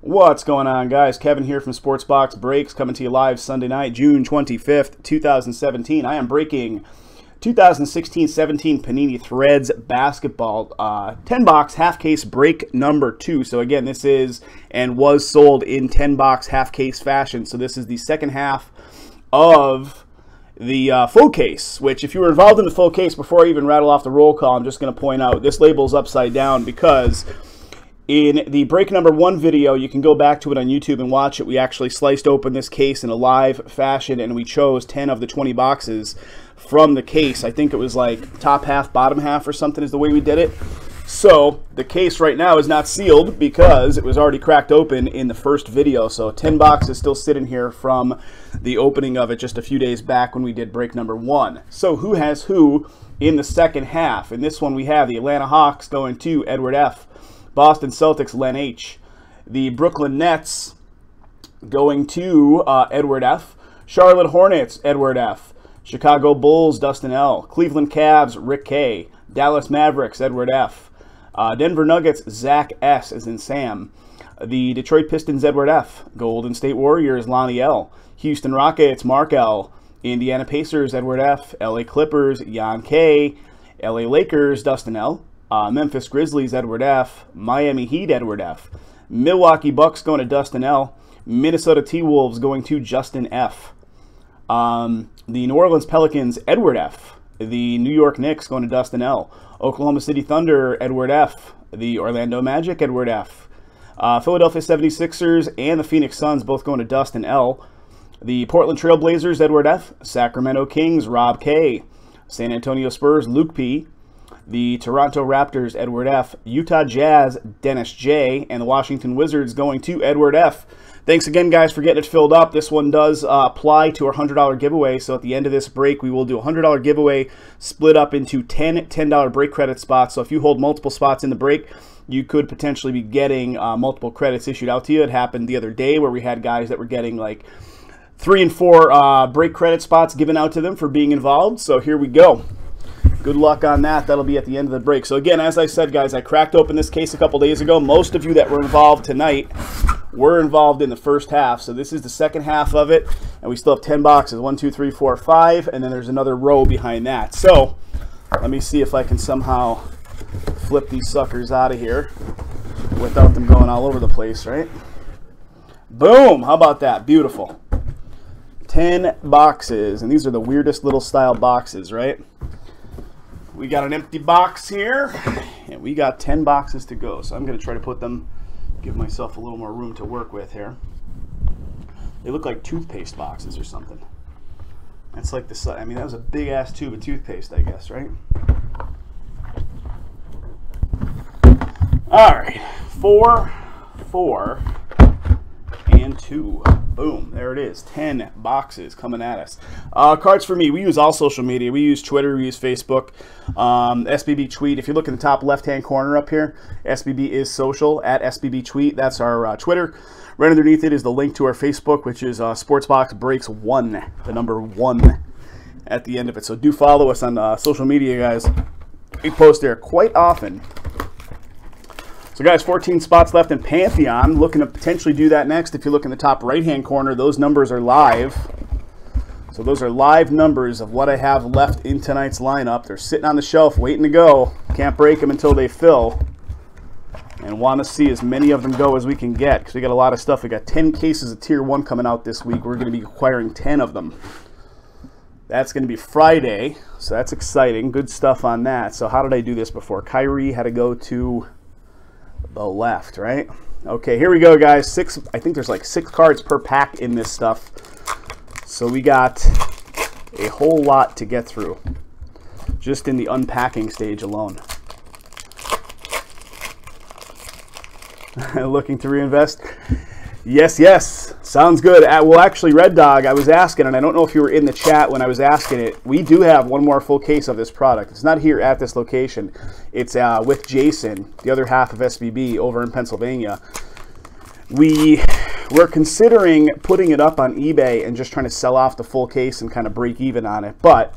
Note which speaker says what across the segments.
Speaker 1: What's going on, guys? Kevin here from Sports Box Breaks, coming to you live Sunday night, June 25th, 2017. I am breaking 2016-17 Panini Threads basketball 10-box half-case break number 2. So again, this is and was sold in 10-box half-case fashion. So this is the second half of the full case, which if you were involved in the full case, before I even rattle off the roll call, I'm just going to point out this label is upside down because in the break number 1 video, you can go back to it on YouTube and watch it. We actually sliced open this case in a live fashion, and we chose 10 of the 20 boxes from the case. I think it was like top half, bottom half or something is the way we did it. So the case right now is not sealed because it was already cracked open in the first video. So 10 boxes still sitting here from the opening of it just a few days back when we did break number 1. So who has who in the second half? In this one, we have the Atlanta Hawks going to Edward F. Boston Celtics, Len H. The Brooklyn Nets going to Edward F. Charlotte Hornets, Edward F. Chicago Bulls, Dustin L. Cleveland Cavs, Rick K. Dallas Mavericks, Edward F. Denver Nuggets, Zach S. as in Sam. The Detroit Pistons, Edward F. Golden State Warriors, Lonnie L. Houston Rockets, Mark L. Indiana Pacers, Edward F. LA Clippers, Jan K. LA Lakers, Dustin L. Memphis Grizzlies, Edward F. Miami Heat, Edward F. Milwaukee Bucks going to Dustin L. Minnesota T-Wolves going to Justin F. The New Orleans Pelicans, Edward F. The New York Knicks going to Dustin L. Oklahoma City Thunder, Edward F. The Orlando Magic, Edward F. Philadelphia 76ers and the Phoenix Suns both going to Dustin L. The Portland Trail Blazers, Edward F. Sacramento Kings, Rob K. San Antonio Spurs, Luke P. The Toronto Raptors, Edward F. Utah Jazz, Dennis J. And the Washington Wizards going to Edward F. Thanks again, guys, for getting it filled up. This one does apply to our $100 giveaway. So at the end of this break, we will do a $100 giveaway split up into 10 $10 break credit spots. So if you hold multiple spots in the break, you could potentially be getting multiple credits issued out to you. It happened the other day where we had guys that were getting like 3 and 4 break credit spots given out to them for being involved. So here we go. Good luck on that. That'll be at the end of the break. So again, as I said, guys, I cracked open this case a couple days ago. Most of you that were involved tonight were involved in the first half. So this is the second half of it, and we still have 10 boxes. 1, 2, 3, 4, 5, and then there's another row behind that. So let me see if I can somehow flip these suckers out of here without them going all over the place, right? Boom! How about that? Beautiful. 10 boxes, and these are the weirdest little style boxes, right? We got an empty box here, and we got 10 boxes to go. So I'm going to try to put them, give myself a little more room to work with here. They look like toothpaste boxes or something. That's like the, I mean, that was a big ass tube of toothpaste, I guess, right? All right, 4, 4, and 2. Boom, there it is. 10 boxes coming at us. Cards for me, we use all social media. We use Twitter, we use Facebook, SBB Tweet. If you look in the top left-hand corner up here, SBB is social, at SBB Tweet. That's our Twitter. Right underneath it is the link to our Facebook, which is SportsBoxBreaks1, the number 1 at the end of it. So do follow us on social media, guys. We post there quite often. So guys, 14 spots left in Pantheon. Looking to potentially do that next. If you look in the top right-hand corner, those numbers are live. So those are live numbers of what I have left in tonight's lineup. They're sitting on the shelf waiting to go. Can't break them until they fill. And want to see as many of them go as we can get because we got a lot of stuff. We got 10 cases of Tier 1 coming out this week. We're going to be acquiring 10 of them. That's going to be Friday, so that's exciting. Good stuff on that. So how did I do this before? Kyrie had to go to the left, right? Okay, here we go, guys. 6, I think there's like 6 cards per pack in this stuff. So we got a whole lot to get through just in the unpacking stage alone. Looking to reinvest? Yes, yes. Sounds good. Well, actually, Red Dog, I was asking, and I don't know if you were in the chat when I was asking it, we do have one more full case of this product. It's not here at this location. It's with Jason, the other half of SBB over in Pennsylvania. We're considering putting it up on eBay and just trying to sell off the full case and kind of break even on it. But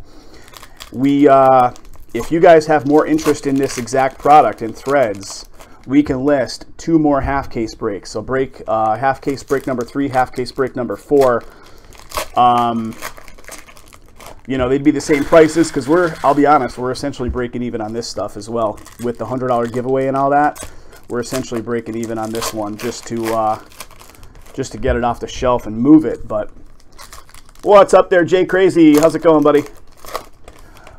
Speaker 1: if you guys have more interest in this exact product in Threads, we can list 2 more half case breaks. So break half case break number 3, half case break number 4. You know, they'd be the same prices because I'll be honest, we're essentially breaking even on this stuff as well. With the $100 giveaway and all that, we're essentially breaking even on this one just to get it off the shelf and move it. But what's up there, Jay Crazy? How's it going, buddy?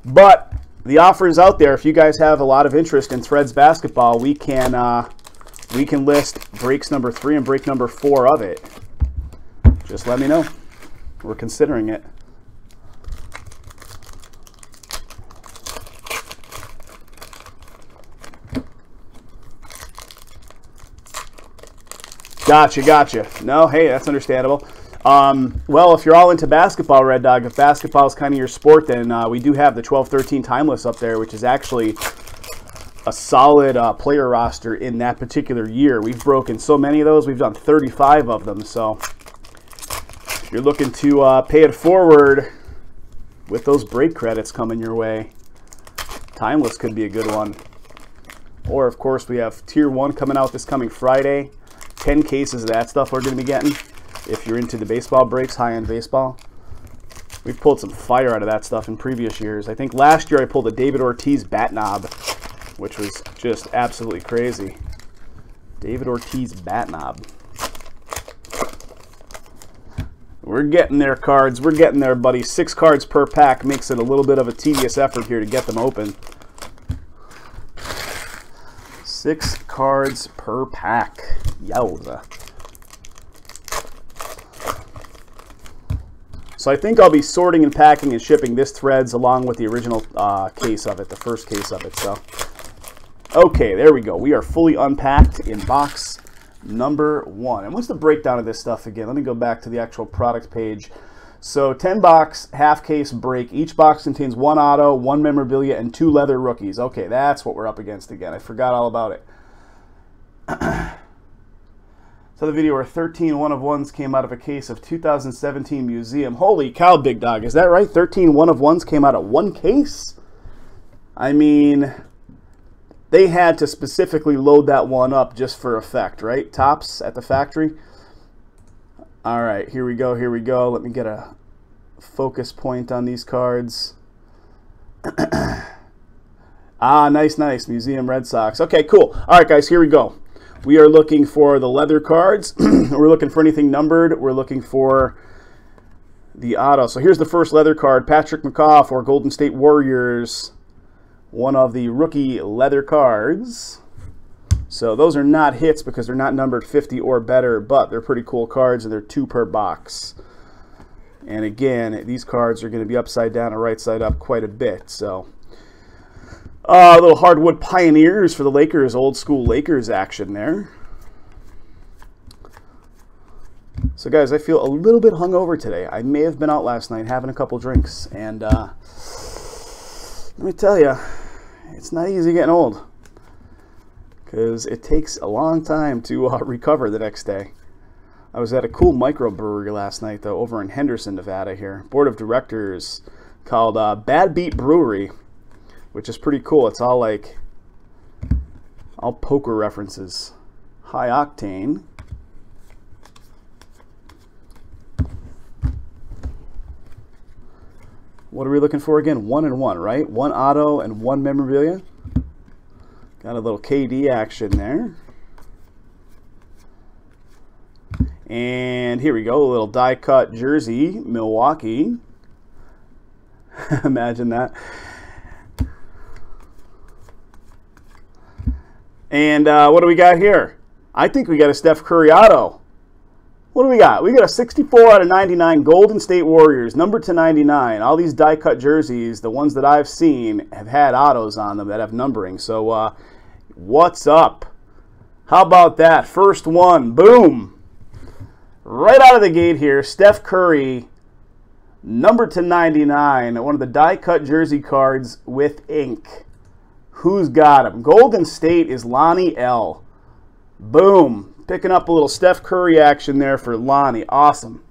Speaker 1: But the offer is out there. If you guys have a lot of interest in Threads basketball, we can list breaks number 3 and break number 4 of it. Just let me know. We're considering it. Gotcha. No, hey, that's understandable. Well, if you're all into basketball, Red Dog, if basketball is kind of your sport, then we do have the 12-13 Timeless up there, which is actually a solid player roster in that particular year. We've broken so many of those. We've done 35 of them. So if you're looking to pay it forward with those break credits coming your way, Timeless could be a good one. Or, of course, we have Tier 1 coming out this coming Friday. 10 cases of that stuff we're going to be getting. If you're into the baseball breaks, high-end baseball. We've pulled some fire out of that stuff in previous years. I think last year I pulled a David Ortiz bat knob, which was just absolutely crazy. David Ortiz bat knob. We're getting there, cards. We're getting there, buddy. 6 cards per pack makes it a little bit of a tedious effort here to get them open. 6 cards per pack. Yowza. So I think I'll be sorting and packing and shipping this Threads along with the original case of it, the first case of it. So, okay, there we go. We are fully unpacked in box number 1. And what's the breakdown of this stuff again? Let me go back to the actual product page. So 10 box, half case break. Each box contains 1 auto, 1 memorabilia, and 2 leather rookies. Okay, that's what we're up against again. I forgot all about it. So the video where 13 one-of-ones came out of a case of 2017 Museum. Holy cow, Big Dog. Is that right? 13 one-of-ones came out of one case? I mean, they had to specifically load that one up just for effect, right? Tops at the factory. All right, here we go, here we go. Let me get a focus point on these cards. Nice. Museum Red Sox. Okay, cool. All right, guys, here we go. We are looking for the leather cards. We're looking for anything numbered. We're looking for the auto. So here's the first leather card, Patrick McCaw for Golden State Warriors. One of the rookie leather cards. So those are not hits because they're not numbered 50 or better, but they're pretty cool cards, and they're 2 per box. And again, these cards are going to be upside down and right side up quite a bit. So a little hardwood Pioneers for the Lakers, old school Lakers action there. So guys, I feel a little bit hungover today. I may have been out last night having a couple drinks, and let me tell you, it's not easy getting old, because it takes a long time to recover the next day. I was at a cool microbrewery last night, though, over in Henderson, Nevada here. Board of directors called Bad Beat Brewery, which is pretty cool. It's all like, all poker references. High octane. What are we looking for again? 1 and 1, right? 1 auto and 1 memorabilia. Got a little KD action there. And here we go, a little die-cut jersey, Milwaukee. Imagine that. And what do we got here? I think we got a Steph Curry auto. What do we got? We got a 64 out of 99 Golden State Warriors, number to 99. All these die-cut jerseys, the ones that I've seen, have had autos on them that have numbering. So what's up? How about that? First one, boom. Right out of the gate here, Steph Curry, number to 99, one of the die-cut jersey cards with ink. Who's got him? Golden State is Lonnie L. Boom. Picking up a little Steph Curry action there for Lonnie. Awesome.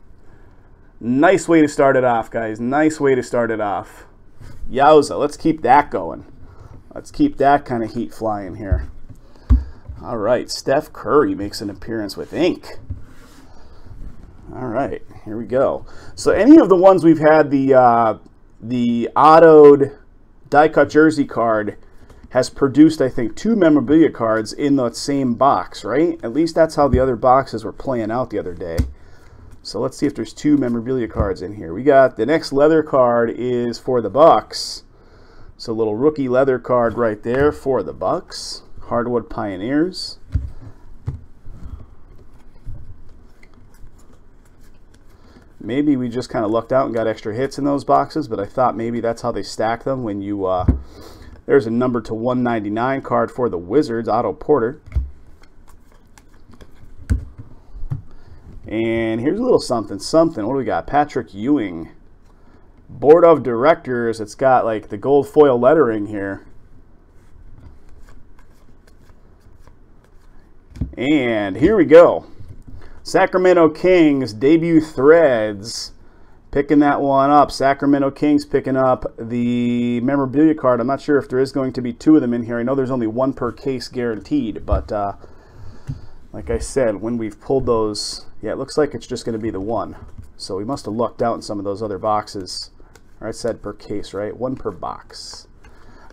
Speaker 1: Nice way to start it off, guys. Nice way to start it off. Yowza. Let's keep that going. Let's keep that kind of heat flying here. All right, Steph Curry makes an appearance with ink. All right, here we go. So any of the ones we've had the autoed die-cut jersey card has produced, I think, 2 memorabilia cards in the same box, right? At least that's how the other boxes were playing out the other day. So let's see if there's 2 memorabilia cards in here. We got the next leather card is for the Bucks. So a little rookie leather card right there for the Bucks. Hardwood Pioneers. Maybe we just kind of lucked out and got extra hits in those boxes, but I thought maybe that's how they stack them when you, there's a number to 199 card for the Wizards, Otto Porter. And here's a little something. What do we got? Patrick Ewing. Board of Directors. It's got like the gold foil lettering here. And here we go. Sacramento Kings debut threads. Picking that one up. Sacramento Kings picking up the memorabilia card. I'm not sure if there is going to be 2 of them in here. I know there's only 1 per case guaranteed, but like I said, when we've pulled those, yeah, it looks like it's just going to be the 1. So we must have lucked out in some of those other boxes. Or I said per case, right? 1 per box.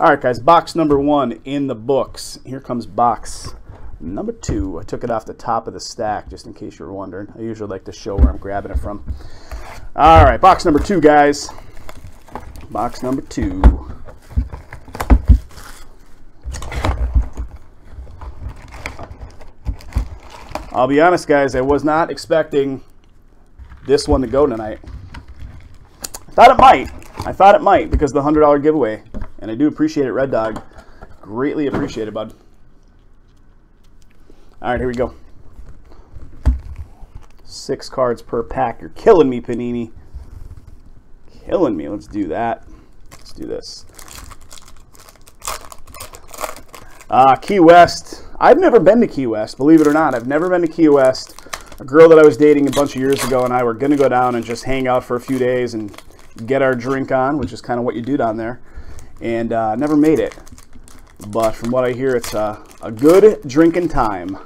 Speaker 1: All right, guys, box number 1 in the books. Here comes box number 2. I took it off the top of the stack just in case you were wondering. I usually like to show where I'm grabbing it from. All right, box number 2, guys. Box number 2. I'll be honest, guys, I was not expecting this one to go tonight. I thought it might because of the $100 giveaway. And I do appreciate it, Red Dog. Greatly appreciate it, bud. All right, here we go. 6 cards per pack. You're killing me, Panini. Killing me. Let's do that. Let's do this. Key West. I've never been to Key West, believe it or not. I've never been to Key West. A girl that I was dating a bunch of years ago and I were going to go down and just hang out for a few days and get our drink on, which is kind of what you do down there. And never made it. But from what I hear, it's a good drinking time.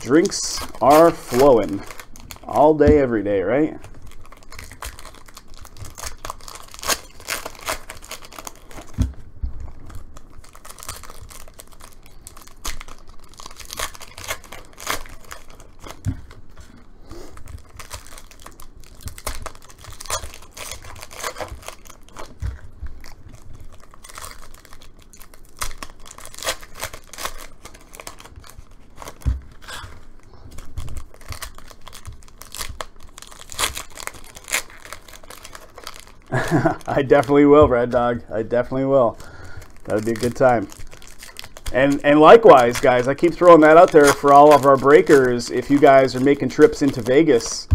Speaker 1: Drinks are flowing all day, every day, right? I definitely will, Red Dog. I definitely will. That'll be a good time. And likewise, guys, I keep throwing that out there for all of our breakers. If you guys are making trips into Vegas,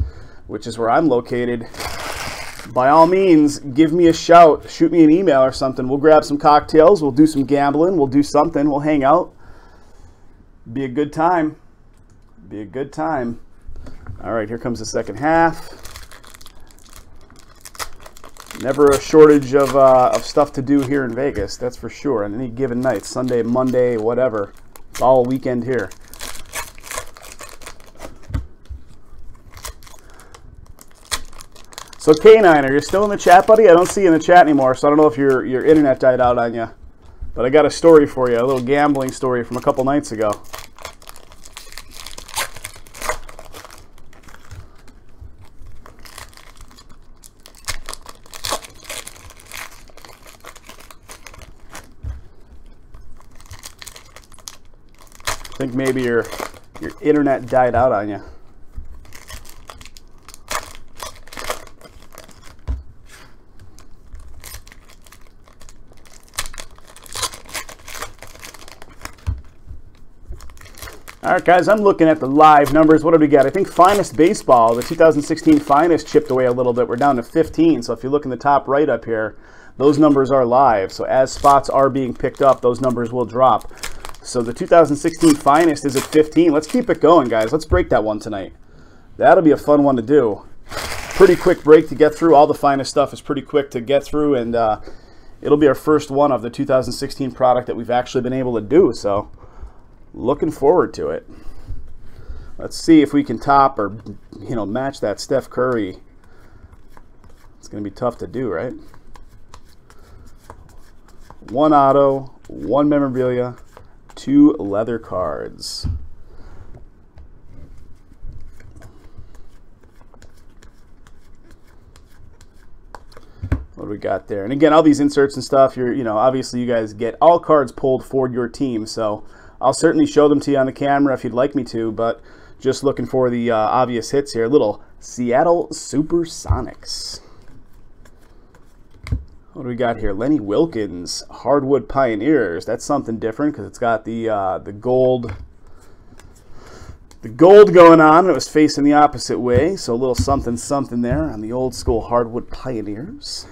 Speaker 1: which is where I'm located, by all means, give me a shout. Shoot me an email or something. We'll grab some cocktails. We'll do some gambling. We'll do something. We'll hang out. Be a good time. Be a good time. All right, here comes the second half. Never a shortage of stuff to do here in Vegas, that's for sure. On any given night, Sunday, Monday, whatever. It's all weekend here. So K9, are you still in the chat, buddy? I don't see you in the chat anymore, so I don't know if your internet died out on you. But I got a story for you, a little gambling story from a couple nights ago. I think maybe your internet died out on you. All right, guys, I'm looking at the live numbers. What do we got? I think Finest Baseball, the 2016 Finest, chipped away a little bit. We're down to 15, so if you look in the top right up here, those numbers are live. So as spots are being picked up, those numbers will drop. So the 2016 Finest is at 15. Let's keep it going, guys. Let's break that one tonight. That'll be a fun one to do. Pretty quick break to get through. All the Finest stuff is pretty quick to get through, and it'll be our first one of the 2016 product that we've actually been able to do. So looking forward to it. Let's see if we can top or, you know, match that Steph Curry. It's going to be tough to do, right? 1 auto, 1 memorabilia, 2 leather cards. What do we got there? And again, all these inserts and stuff, you know, obviously you guys get all cards pulled for your team. So I'll certainly show them to you on the camera if you'd like me to, but just looking for the obvious hits here. Little Seattle Supersonics. What do we got here? Lenny Wilkins, Hardwood Pioneers. That's something different because it's got the gold going on. It was facing the opposite way, so a little something something there on the old school Hardwood Pioneers.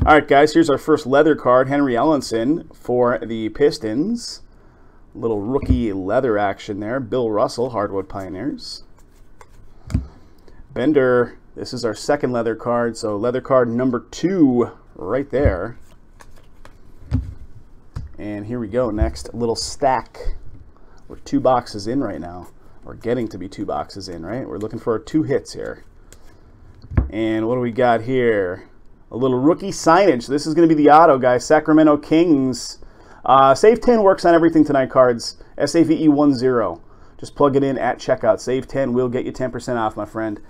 Speaker 1: All right, guys, here's our first leather card, Henry Ellenson for the Pistons. Little rookie leather action there. Bill Russell, Hardwood Pioneers. Bender, this is our second leather card, so leather card number 2 right there. And here we go, next little stack. We're 2 boxes in right now. We're getting to be 2 boxes in, right? We're looking for 2 hits here. And what do we got here? A little rookie signage. This is going to be the auto, guys. Sacramento Kings. Save 10 works on everything tonight, cards. SAVE10. Just plug it in at checkout. Save 10 will get you 10% off, my friend.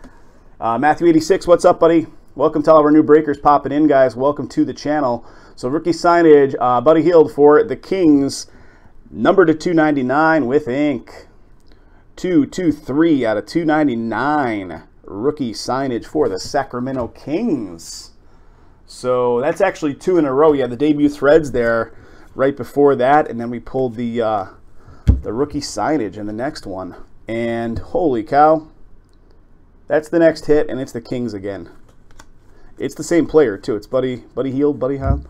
Speaker 1: Matthew86, what's up, buddy? Welcome to all of our new breakers popping in, guys. Welcome to the channel. So rookie signage, Buddy Hield for the Kings. Number to 299 with ink. 223 out of 299. Rookie signage for the Sacramento Kings. So that's actually 2 in a row. Yeah, the debut threads there right before that, and then we pulled the rookie signage in the next one. And holy cow, that's the next hit, and it's the Kings again. It's the same player too. It's Buddy Hield, Buddy Hield.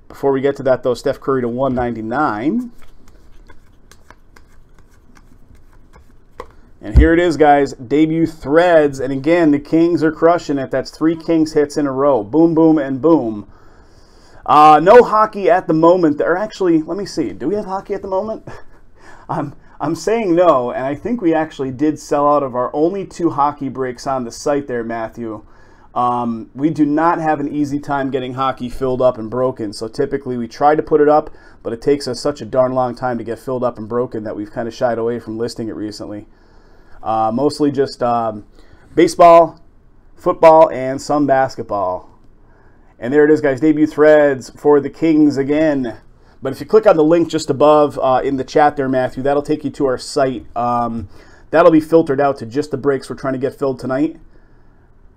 Speaker 1: Before we get to that though, Steph Curry to 199. And here it is, guys, debut threads. And again, the Kings are crushing it. That's 3 Kings hits in a row. Boom, boom, and boom. No hockey at the moment. Or actually, let me see. Do we have hockey at the moment? I'm saying no, and I think we actually did sell out of our only 2 hockey breaks on the site there, Matthew. We do not have an easy time getting hockey filled up and broken. So typically we try to put it up, but it takes us such a darn long time to get filled up and broken that we've kind of shied away from listing it recently. Mostly just baseball, football, and some basketball. And there it is, guys. Debut threads for the Kings again. But if you click on the link just above in the chat there, Matthew, that'll take you to our site. That'll be filtered out to just the breaks we're trying to get filled tonight.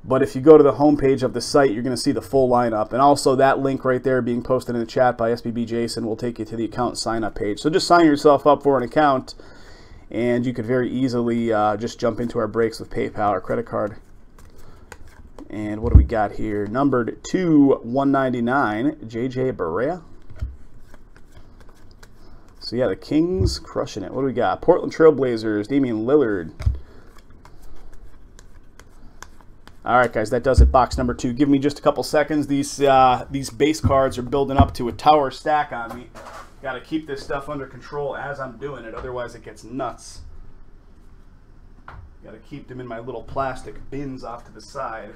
Speaker 1: But if you go to the homepage of the site, you're going to see the full lineup. And also that link right there being posted in the chat by SBB Jason will take you to the account sign-up page. So just sign yourself up for an account, and you could very easily just jump into our breaks with PayPal or credit card. And what do we got here? Numbered 2/199, JJ Barea. So yeah, the Kings crushing it. What do we got? Portland Trailblazers, Damian Lillard. All right, guys, that does it. Box number 2. Give me just a couple seconds. These base cards are building up to a tower stack on me. Got to keep this stuff under control as I'm doing it, otherwise it gets nuts. Got to keep them in my little plastic bins off to the side.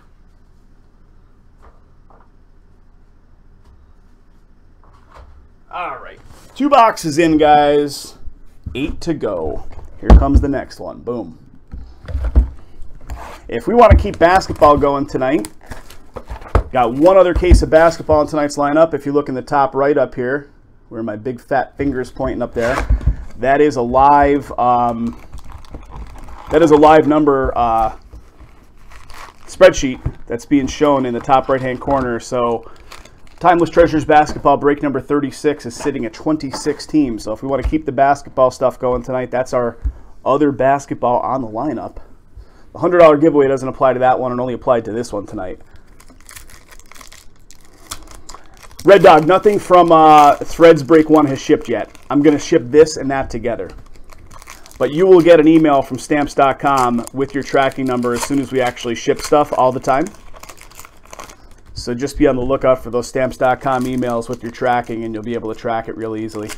Speaker 1: All right, 2 boxes in, guys. 8 to go. Here comes the next one. Boom. If we want to keep basketball going tonight, got one other case of basketball in tonight's lineup. If you look in the top right up here, where my big fat finger's pointing up there, that is a live number spreadsheet that's being shown in the top right-hand corner. So Timeless Treasures basketball break number 36 is sitting at 26 teams. So if we want to keep the basketball stuff going tonight, that's our other basketball on the lineup. The $100 giveaway doesn't apply to that one, and only applied to this one tonight. Red Dog, nothing from Threads Break 1 has shipped yet. I'm going to ship this and that together. But you will get an email from Stamps.com with your tracking number as soon as we actually ship stuff all the time. So just be on the lookout for those Stamps.com emails with your tracking, and you'll be able to track it real easily.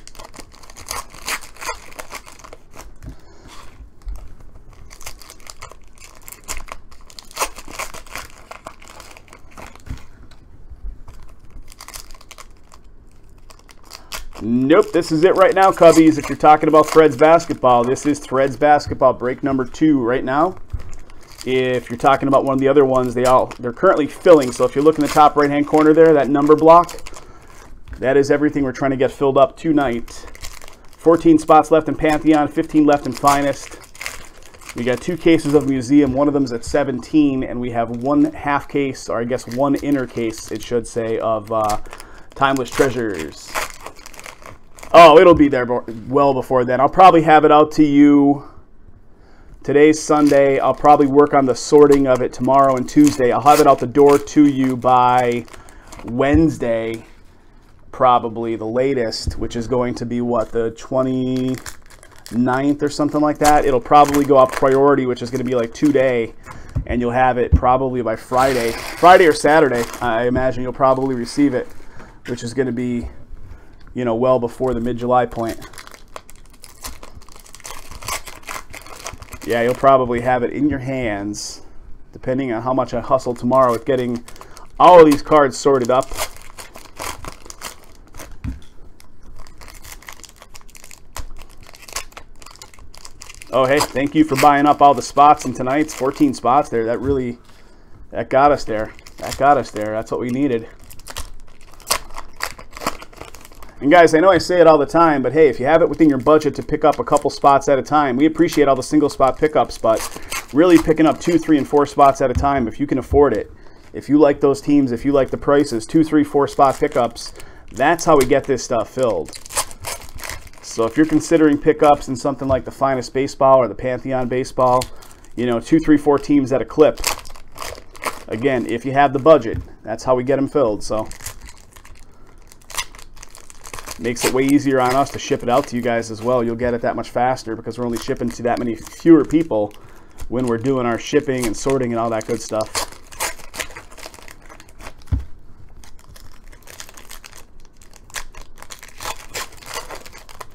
Speaker 1: Nope, this is it right now, Cubbies. If you're talking about Threads basketball, this is Threads basketball break number 2 right now. If you're talking about one of the other ones, they're currently filling. So if you look in the top right-hand corner there, that number block, that is everything we're trying to get filled up tonight. 14 spots left in Pantheon, 15 left in Finest. We got 2 cases of Museum. One of them is at 17, and we have 1 half case, or I guess 1 inner case, it should say, of Timeless Treasures. Oh, it'll be there well before then. I'll probably have it out to you. Today's Sunday. I'll probably work on the sorting of it tomorrow and Tuesday. I'll have it out the door to you by Wednesday, probably the latest, which is going to be, what, the 29th or something like that. It'll probably go up priority, which is going to be like 2-day, and you'll have it probably by Friday or Saturday. I imagine you'll probably receive it, which is going to be, you know, well before the mid-July point. Yeah, you'll probably have it in your hands, depending on how much I hustle tomorrow with getting all of these cards sorted up. Oh, hey, thank you for buying up all the spots in tonight's 14 spots there. That got us there. That got us there. That's what we needed. And guys, I know I say it all the time, but hey, if you have it within your budget to pick up a couple spots at a time, we appreciate all the single spot pickups, but really picking up 2, 3, and 4 spots at a time if you can afford it. If you like those teams, if you like the prices, 2, 3, 4 spot pickups, that's how we get this stuff filled. So if you're considering pickups in something like the Finest Baseball or the Pantheon Baseball, you know, 2, 3, 4 teams at a clip. Again, if you have the budget, that's how we get them filled. So makes it way easier on us to ship it out to you guys as well. You'll get it that much faster because we're only shipping to that many fewer people when we're doing our shipping and sorting and all that good stuff.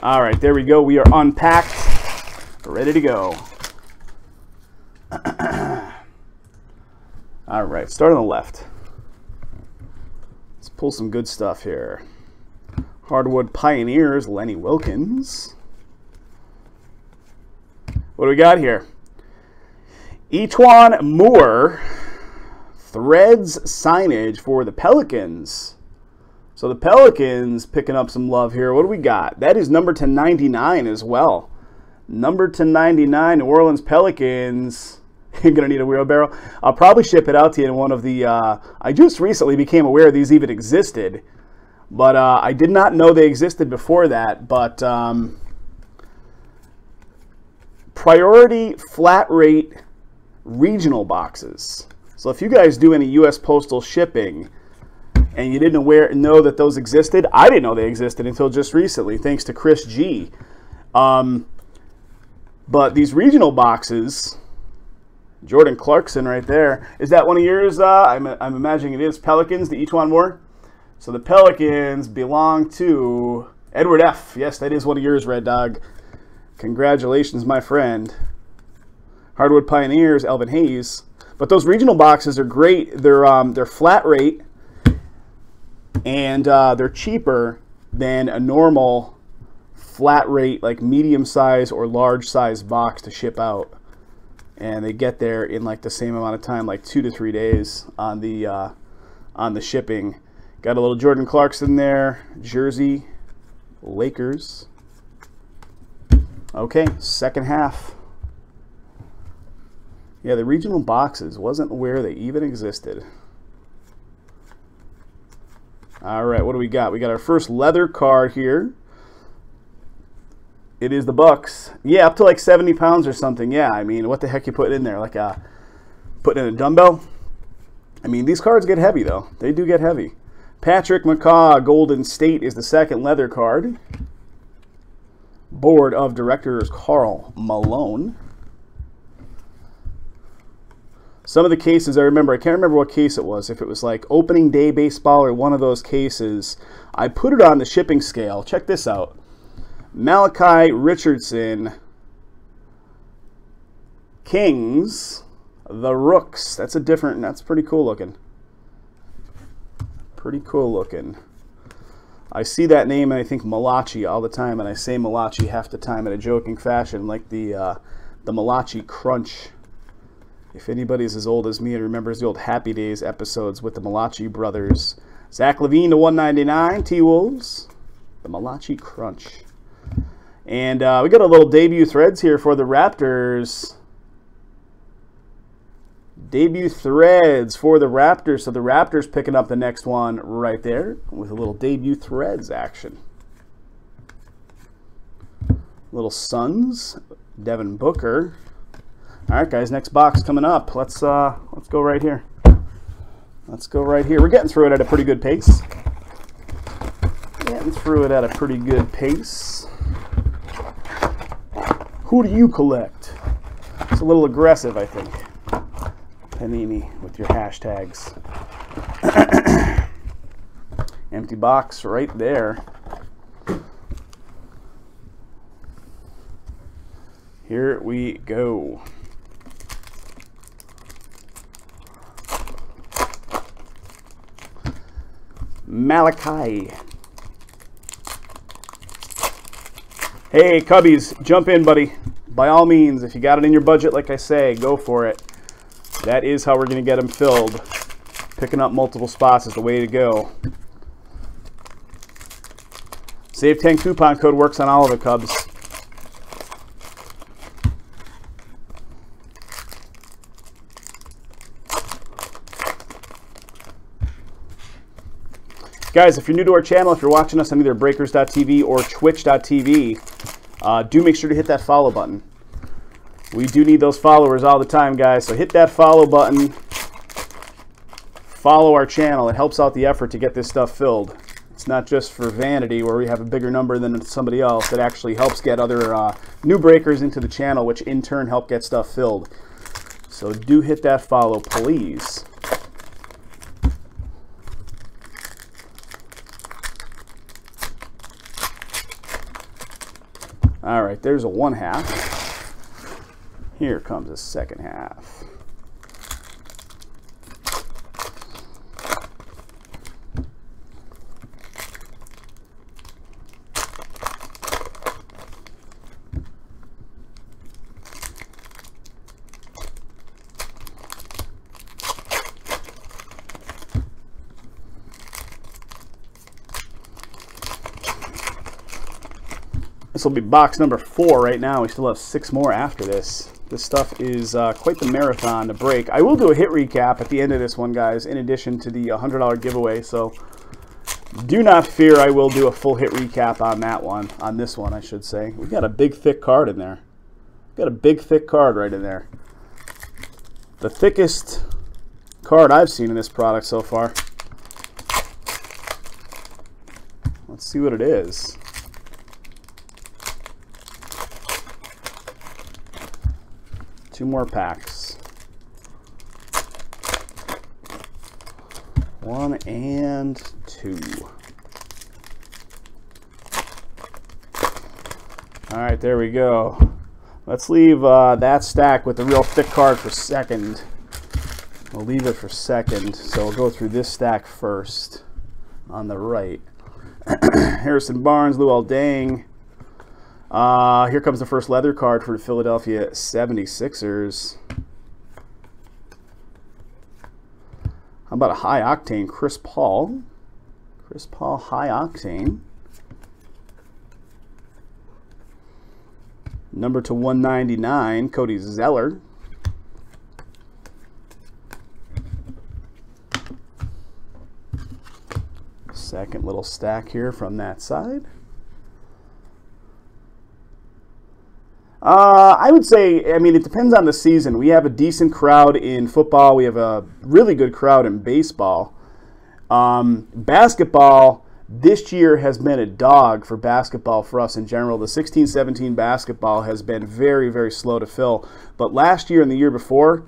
Speaker 1: All right, there we go. We are unpacked, ready to go. All right, start on the left. Let's pull some good stuff here. Hardwood Pioneers, Lenny Wilkins. What do we got here? Etuan Moore, Threads signage for the Pelicans. So the Pelicans picking up some love here. What do we got? That is number to 99 as well. Number to 99, New Orleans Pelicans. You're going to need a wheelbarrow. I'll probably ship it out to you in one of the... I just recently became aware these even existed. But I did not know they existed before that. But priority flat rate regional boxes. So if you guys do any U.S. postal shipping and you didn't know that those existed, I didn't know they existed until just recently, thanks to Chris G. But these regional boxes, Jordan Clarkson right there, is that one of yours? I'm imagining it is. Pelicans, the Etuan Moore. So the Pelicans belong to Edward F. Yes, that is one of yours, Red Dog. Congratulations, my friend. Hardwood Pioneers, Elvin Hayes. But those regional boxes are great. They're flat rate, and they're cheaper than a normal flat rate, like medium size or large size box to ship out. And they get there in like the same amount of time, like 2 to 3 days on the shipping. Got a little Jordan Clarkson there, jersey, Lakers. Okay, second half. Yeah, the regional boxes, wasn't aware they even existed. All right, what do we got? We got our first leather card here. It is the Bucks. Yeah, up to like 70 pounds or something. Yeah, I mean, what the heck you putting in there? Like putting in a dumbbell? I mean, these cards get heavy, though. They do get heavy. Patrick McCaw, Golden State, is the second leather card. Board of Directors, Karl Malone. Some of the cases I remember, I can't remember what case it was. If it was like opening day baseball or one of those cases, I put it on the shipping scale. Check this out. Malachi Richardson, Kings, the Rooks. That's pretty cool looking. Pretty cool looking. I see that name and I think Malachi all the time, and I say Malachi half the time in a joking fashion, like the Malachi Crunch. If anybody's as old as me and remembers the old Happy Days episodes with the Malachi brothers. Zach Levine to 199, T-Wolves. The Malachi Crunch. And we got a little debut threads here for the Raptors. Debut threads for the Raptors. So the Raptors picking up the next one right there with a little debut threads action. Little Suns, Devin Booker. All right, guys, next box coming up. Let's go right here. Let's go right here. We're getting through it at a pretty good pace. Who do you collect? It's a little aggressive, I think. Panini with your hashtags. Empty box right there. Here we go. Malachi. Hey, Cubbies, jump in, buddy. By all means, if you got it in your budget, like I say, go for it. That is how we're going to get them filled. Picking up multiple spots is the way to go. Save 10 coupon code works on all of it, Cubs. Guys, if you're new to our channel, if you're watching us on either Breakers.tv or Twitch.tv, do make sure to hit that follow button. We do need those followers all the time, guys, so hit that follow button. Follow our channel. It helps out the effort to get this stuff filled. It's not just for vanity where we have a bigger number than somebody else. It actually helps get other new breakers into the channel, which in turn help get stuff filled. So do hit that follow, please. All right, there's a 1/2. Here comes a 2nd half. This will be box number 4 right now. We still have 6 more after this. This stuff is quite the marathon to break. I will do a hit recap at the end of this one, guys, in addition to the $100 giveaway. So do not fear, I will do a full hit recap on that one, on this one, I should say. We've got a big, thick card in there. Got a big, thick card right in there. The thickest card I've seen in this product so far. Let's see what it is. Two more packs. 1 and 2. All right, there we go. Let's leave that stack with the real thick card for second. We'll leave it for second. So we'll go through this stack first on the right. Harrison Barnes, Luol Deng. Here comes the first leather card for the Philadelphia 76ers. How about a high octane Chris Paul? Chris Paul high octane. Number to 199, Cody Zeller. Second little stack here from that side. I would say, I mean, it depends on the season. We have a decent crowd in football. We have a really good crowd in baseball. Basketball, this year has been a dog for basketball for us in general. The 16-17 basketball has been very, very slow to fill. But last year and the year before,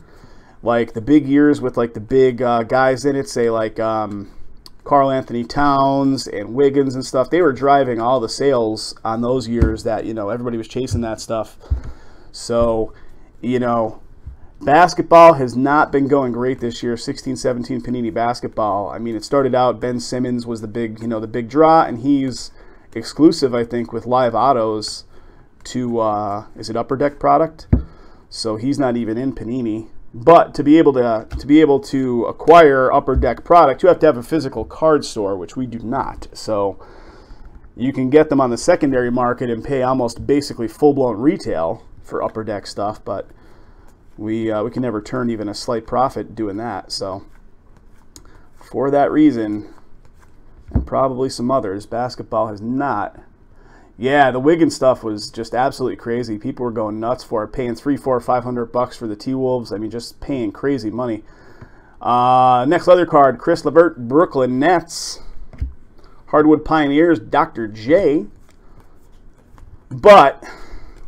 Speaker 1: like the big years with like the big guys in it, say like Karl Anthony Towns and Wiggins and stuff, they were driving all the sales on those years that, you know, everybody was chasing that stuff. So, you know, basketball has not been going great this year. 16-17 Panini basketball. I mean, it started out, Ben Simmons was the big, you know, the big draw, and he's exclusive, I think, with live autos to is it Upper Deck product? So he's not even in Panini. But to be able to acquire Upper Deck product, you have to have a physical card store, which we do not. So you can get them on the secondary market and pay almost basically full-blown retail for Upper Deck stuff, but we can never turn even a slight profit doing that. So for that reason, and probably some others, basketball has not. Yeah, the Wiggins stuff was just absolutely crazy. People were going nuts for it, paying $300, $400, $500 for the T-Wolves. I mean, just paying crazy money. Next leather card, Chris Levert, Brooklyn Nets. Hardwood Pioneers, Dr. J. But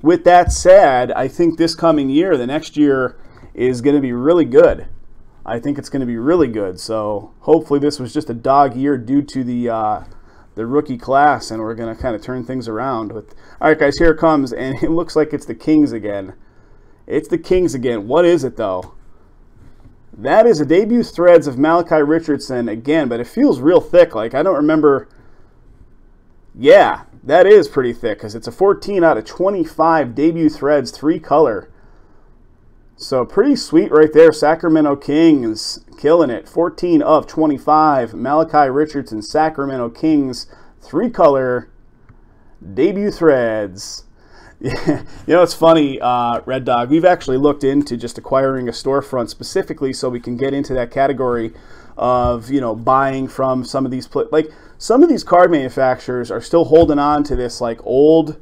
Speaker 1: with that said, I think this coming year, the next year, is going to be really good. I think it's going to be really good. So hopefully this was just a dog year due to the rookie class, and we're going to kind of turn things around. All right, guys, here it comes, and it looks like it's the Kings again. It's the Kings again. What is it, though? That is a debut threads of Malachi Richardson again, but it feels real thick. Like, I don't remember. Yeah, that is pretty thick, because it's a 14 out of 25 debut threads, 3-color. So pretty sweet right there. Sacramento Kings killing it. 14 of 25. Malachi Richardson, Sacramento Kings, 3-color debut threads. Yeah, you know, it's funny, Red Dog. We've actually looked into just acquiring a storefront specifically so we can get into that category of, you know, buying from some of these, like some of these card manufacturers are still holding on to this like old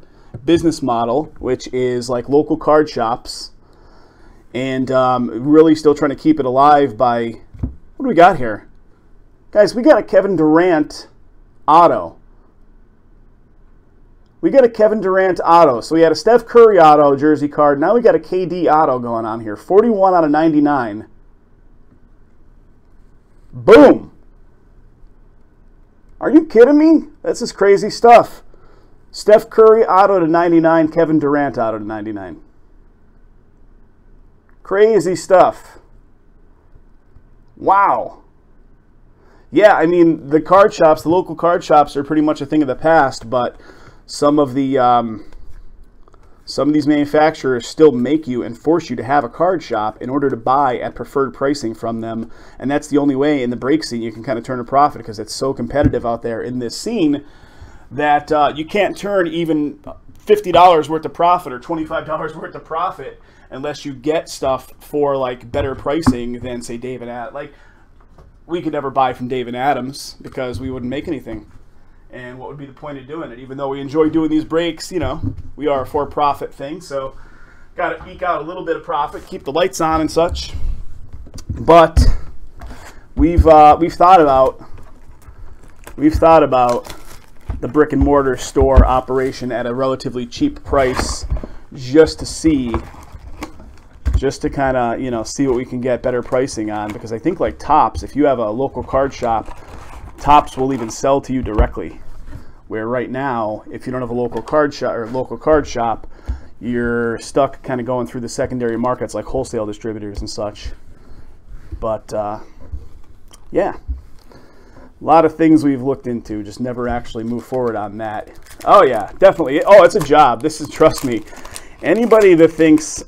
Speaker 1: business model, which is like local card shops. And really still trying to keep it alive by, what do we got here? Guys, we got a Kevin Durant auto. We got a Kevin Durant auto. So we had a Steph Curry auto jersey card. Now we got a KD auto going on here. 41 out of 99. Boom. Are you kidding me? That's just crazy stuff. Steph Curry auto to 99. Kevin Durant auto to 99. Crazy stuff. Wow. Yeah, I mean, the card shops, the local card shops are pretty much a thing of the past, but some of these manufacturers still make you and force you to have a card shop in order to buy at preferred pricing from them, and that's the only way in the break scene you can kind of turn a profit, because it's so competitive out there in this scene that you can't turn even $50 worth of profit or $25 worth of profit unless you get stuff for like better pricing than, say, Dave and Adams. Like, we could never buy from Dave and Adams because we wouldn't make anything. And what would be the point of doing it? Even though we enjoy doing these breaks, you know, we are a for-profit thing, so got to eke out a little bit of profit, keep the lights on and such. But we've thought about the brick and mortar store operation at a relatively cheap price, just to kind of, you know, see what we can get better pricing on, because I think like Topps, if you have a local card shop, Topps will even sell to you directly, where right now, if you don't have a local card shop, you're stuck kind of going through the secondary markets like wholesale distributors and such. But yeah, a lot of things we've looked into, just never actually move forward on that. Oh yeah, definitely. Oh, it's a job. This is, trust me, anybody that thinks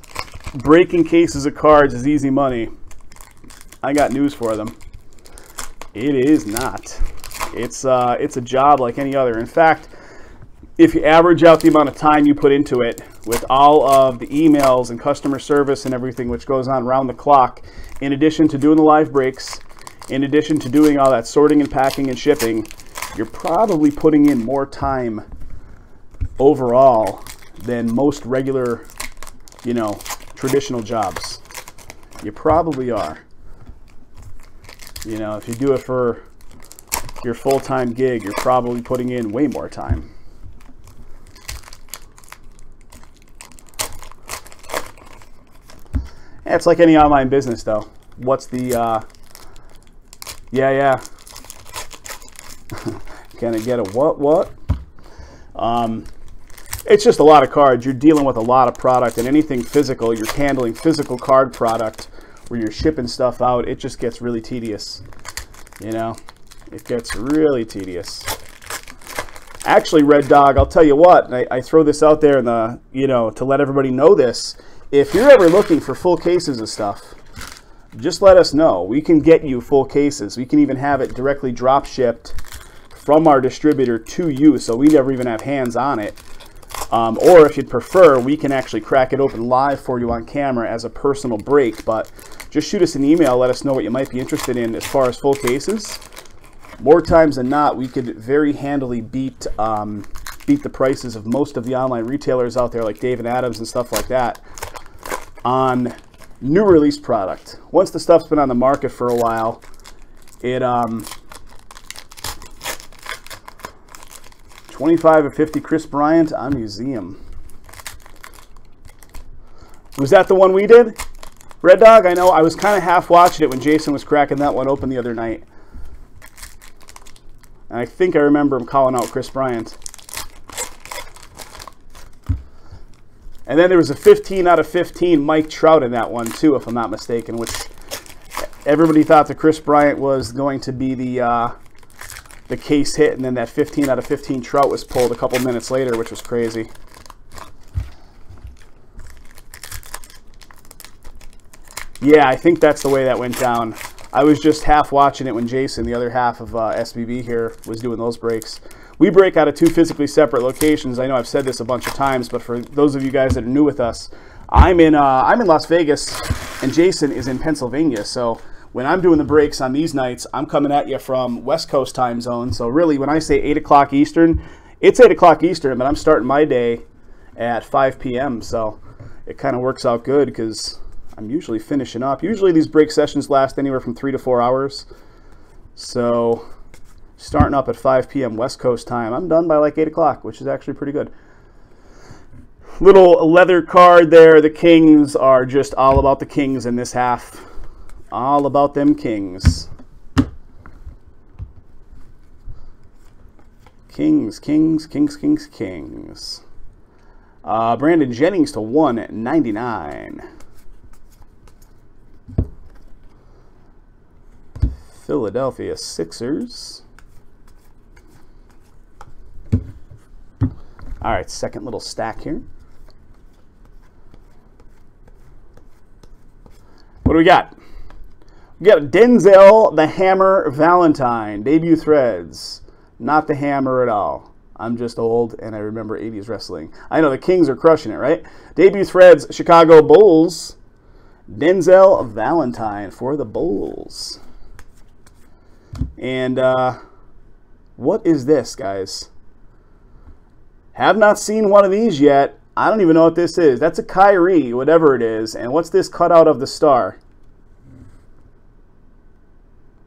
Speaker 1: breaking cases of cards is easy money, I got news for them. It is not. It's a job like any other. In fact, if you average out the amount of time you put into it with all of the emails and customer service and everything which goes on around the clock, in addition to doing the live breaks, in addition to doing all that sorting and packing and shipping, you're probably putting in more time overall than most regular, you know, traditional jobs. You probably are. You know, if you do it for your full-time gig, you're probably putting in way more time. It's like any online business, though. what's the, yeah. Can I get a what? It's just a lot of cards. You're dealing with a lot of product, and anything physical, you're handling physical card product where you're shipping stuff out, it just gets really tedious. You know, it gets really tedious. Actually, Red Dog, I'll tell you what, I throw this out there in the, to let everybody know this. If you're ever looking for full cases of stuff, just let us know. We can get you full cases. We can even have it directly drop shipped from our distributor to you, so we never even have hands on it. Or if you'd prefer, we can actually crack it open live for you on camera as a personal break. But just shoot us an email, let us know what you might be interested in as far as full cases. More times than not, we could very handily beat the prices of most of the online retailers out there, like Dave and Adams and stuff like that, on new release product. Once the stuff's been on the market for a while, it 25 or 50 Chris Bryant on Museum. Was that the one we did? Red Dog, I know I was kind of half watching it when Jason was cracking that one open the other night. And I think I remember him calling out Chris Bryant. And then there was a 15 out of 15 Mike Trout in that one too, if I'm not mistaken, which everybody thought that Chris Bryant was going to be the case hit, and then that 15 out of 15 Trout was pulled a couple minutes later, which was crazy. Yeah, I think that's the way that went down. I was just half watching it when Jason, the other half of SBB here, was doing those breaks. We break out of 2 physically separate locations. I know I've said this a bunch of times, but for those of you guys that are new with us, I'm in Las Vegas, and Jason is in Pennsylvania. So when I'm doing the breaks on these nights, I'm coming at you from West Coast time zone. So really, when I say 8 o'clock Eastern, it's 8 o'clock Eastern, but I'm starting my day at 5 p.m. So it kind of works out good because I'm usually finishing up. Usually these break sessions last anywhere from 3 to 4 hours. So starting up at 5 p.m. West Coast time, I'm done by like 8 o'clock, which is actually pretty good. Little leather card there. The Kings are just all about the Kings in this half. All about them Kings. Kings, Kings, Kings, Kings, Kings. Brandon Jennings to 199. Philadelphia Sixers. All right, second little stack here. What do we got? We got Denzel the Hammer Valentine. Debut threads. Not the Hammer at all. I'm just old and I remember 80s wrestling. I know the Kings are crushing it, right? Debut threads, Chicago Bulls. Denzel Valentine for the Bulls. And what is this, guys? Have not seen one of these yet. I don't even know what this is. That's a Kyrie, whatever it is. And what's this cutout of the star?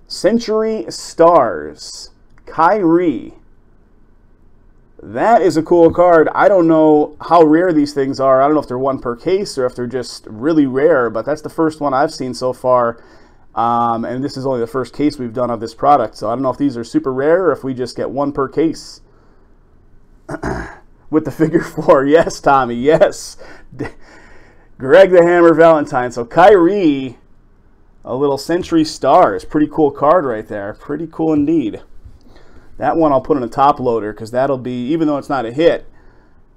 Speaker 1: Century Stars. Kyrie. That is a cool card. I don't know how rare these things are. I don't know if they're one per case or if they're just really rare, but that's the first one I've seen so far. And this is only the first case we've done of this product, so I don't know if these are super rare or if we just get one per case. With the figure 4, yes, Tommy, yes. Greg the Hammer Valentine. So Kyrie, a little Century Stars. Pretty cool card right there. Pretty cool indeed. That one I'll put in a top loader because that'll be, even though it's not a hit,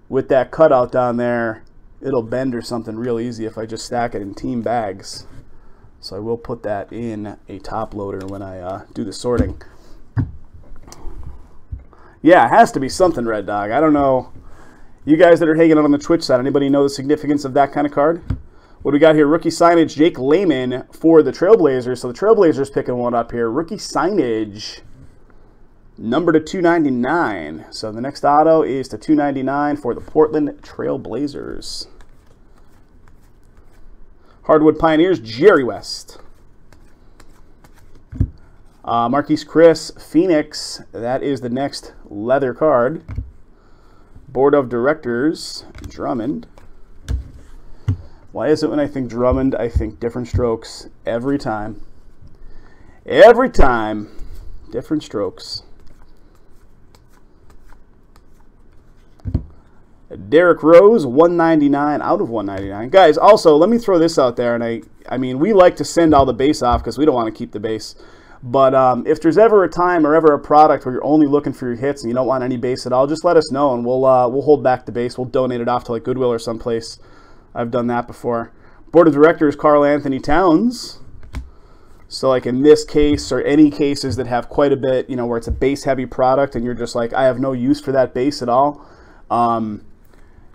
Speaker 1: with that cutout down there, it'll bend or something real easy if I just stack it in team bags. So I will put that in a top loader when I do the sorting. Yeah, it has to be something, Red Dog. I don't know. You guys that are hanging out on the Twitch side, anybody know the significance of that kind of card? What do we got here? Rookie signage, Jake Layman for the Trailblazers. So the Trailblazers picking one up here. Rookie signage, number to 299. So the next auto is to 299 for the Portland Trailblazers. Hardwood Pioneers, Jerry West. Marquise Chris, Phoenix. That is the next leather card. Board of Directors, Drummond. Why is it when I think Drummond, I think different strokes every time? Every time, different strokes. Derrick Rose, 199 out of 199. Guys, also, let me throw this out there. And I mean, we like to send all the base off because we don't want to keep the base. But if there's ever a time or ever a product where you're only looking for your hits and you don't want any base at all, just let us know and we'll hold back the base. We'll donate it off to like Goodwill or someplace. I've done that before. Board of Directors, Karl Anthony Towns. So like in this case or any cases that have quite a bit, you know, where it's a base-heavy product and you're just like, I have no use for that base at all,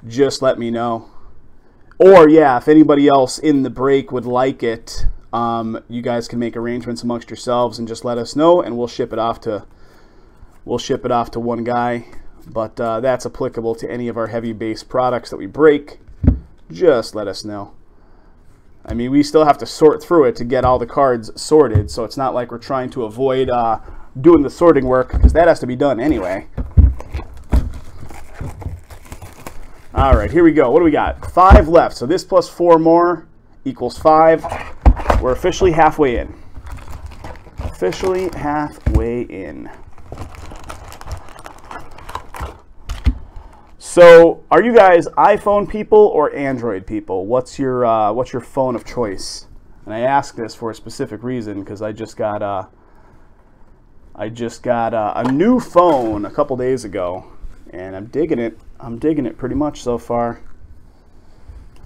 Speaker 1: just let me know. Or, yeah, if anybody else in the break would like it, you guys can make arrangements amongst yourselves and just let us know, and we'll ship it off to one guy. But that's applicable to any of our heavy base products that we break. Just let us know. I mean, we still have to sort through it to get all the cards sorted, so it's not like we're trying to avoid doing the sorting work, because that has to be done anyway. All right, here we go. What do we got? 5 left. So this plus 4 more equals 5. We're officially halfway in. Officially halfway in. So, are you guys iPhone people or Android people? What's your phone of choice? And I ask this for a specific reason because I just got a new phone a couple days ago, and I'm digging it. I'm digging it pretty much so far.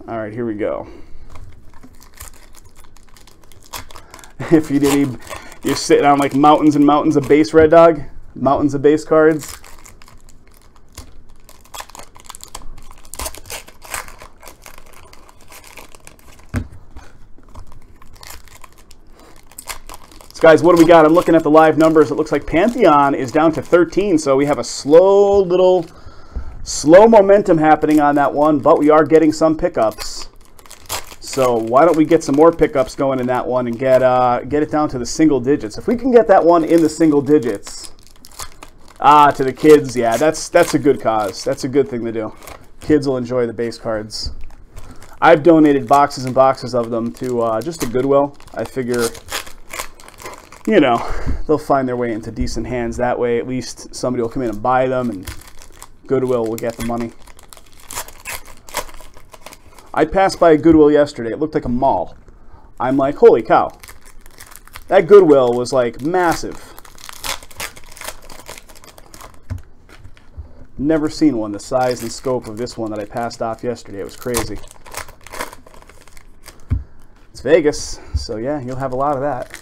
Speaker 1: All right, here we go. If you didn't, you're sitting on like mountains and mountains of base, Red Dog. Mountains of base cards. So guys, what do we got? I'm looking at the live numbers. It looks like Pantheon is down to 13, so we have a slow momentum happening on that one, but we are getting some pickups. So why don't we get some more pickups going in that one and get it down to the single digits? If we can get that one in the single digits, to the kids, yeah, that's a good cause. That's a good thing to do. Kids will enjoy the base cards. I've donated boxes and boxes of them to just to Goodwill. I figure, you know, they'll find their way into decent hands that way. At least somebody will come in and buy them, and Goodwill will get the money. I passed by a Goodwill yesterday. It looked like a mall. I'm like, holy cow. That Goodwill was like massive. Never seen one the size and scope of this one that I passed off yesterday. It was crazy. It's Vegas, so yeah, you'll have a lot of that.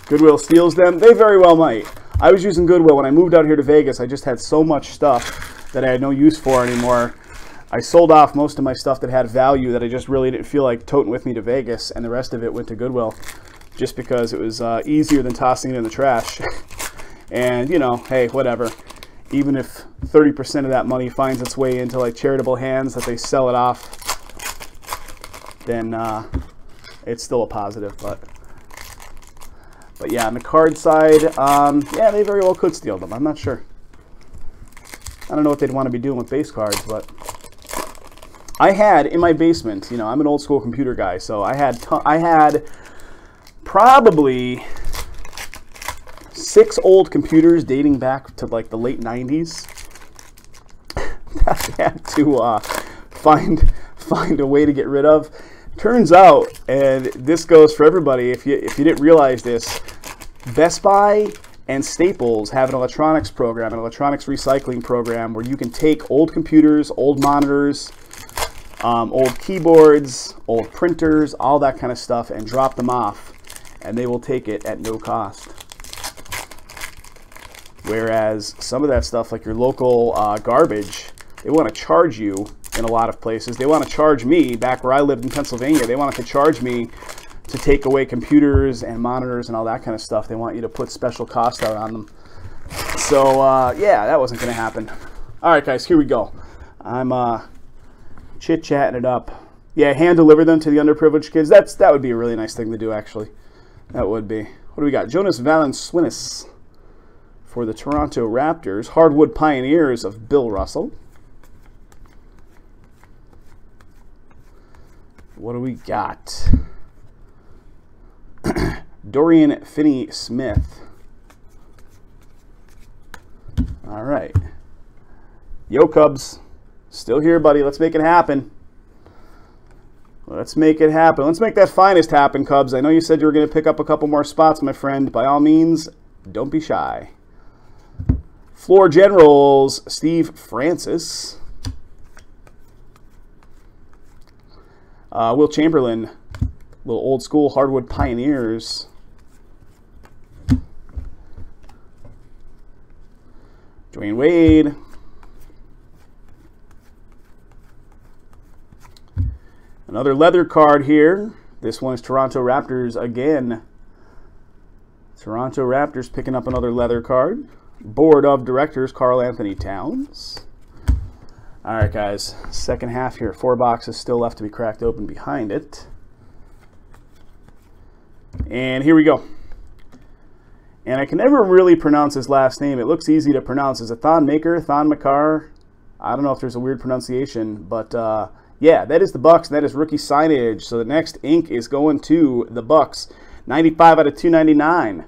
Speaker 1: Goodwill steals them. They very well might. I was using Goodwill when I moved out here to Vegas. I just had so much stuff that I had no use for anymore. I sold off most of my stuff that had value that I just really didn't feel like toting with me to Vegas, and the rest of it went to Goodwill just because it was easier than tossing it in the trash. And, you know, hey, whatever. Even if 30% of that money finds its way into like charitable hands that they sell it off, then it's still a positive. But yeah, on the card side, yeah, they very well could steal them. I'm not sure. I don't know what they'd want to be doing with base cards, but I had in my basement, you know, I'm an old school computer guy, so I had probably 6 old computers dating back to like the late 90s. I had to find a way to get rid of. Turns out, and this goes for everybody, if you didn't realize this, Best Buy and Staples have an electronics program, an electronics recycling program, where you can take old computers, old monitors, old keyboards, old printers, all that kind of stuff, and drop them off, and they will take it at no cost. Whereas some of that stuff, like your local garbage, they want to charge you in a lot of places. They want to charge me, back where I lived in Pennsylvania, they wanted to charge me to take away computers and monitors and all that kind of stuff. They want you to put special cost out on them. So, yeah, that wasn't going to happen. All right, guys, here we go. I'm chit-chatting it up. Yeah, hand-deliver them to the underprivileged kids. That would be a really nice thing to do, actually. That would be. What do we got? Jonas Valanciunas for the Toronto Raptors. Hardwood Pioneers of Bill Russell. What do we got? Dorian Finney-Smith. All right. Yo, Cubs. Still here, buddy. Let's make it happen. Let's make it happen. Let's make that finest happen, Cubs. I know you said you were going to pick up a couple more spots, my friend. By all means, don't be shy. Floor Generals, Steve Francis. Will Chamberlain, little old school hardwood Pioneers. Dwayne Wade. Another leather card here. This one is Toronto Raptors again. Toronto Raptors picking up another leather card. Board of Directors, Karl Anthony Towns. All right, guys. Second half here. 4 boxes still left to be cracked open behind it. And here we go. And I can never really pronounce his last name. It looks easy to pronounce. Is it Thon Maker? Thon Makar? I don't know if there's a weird pronunciation, but yeah, that is the Bucks. That is rookie signage. So the next ink is going to the Bucks. 95 out of 299.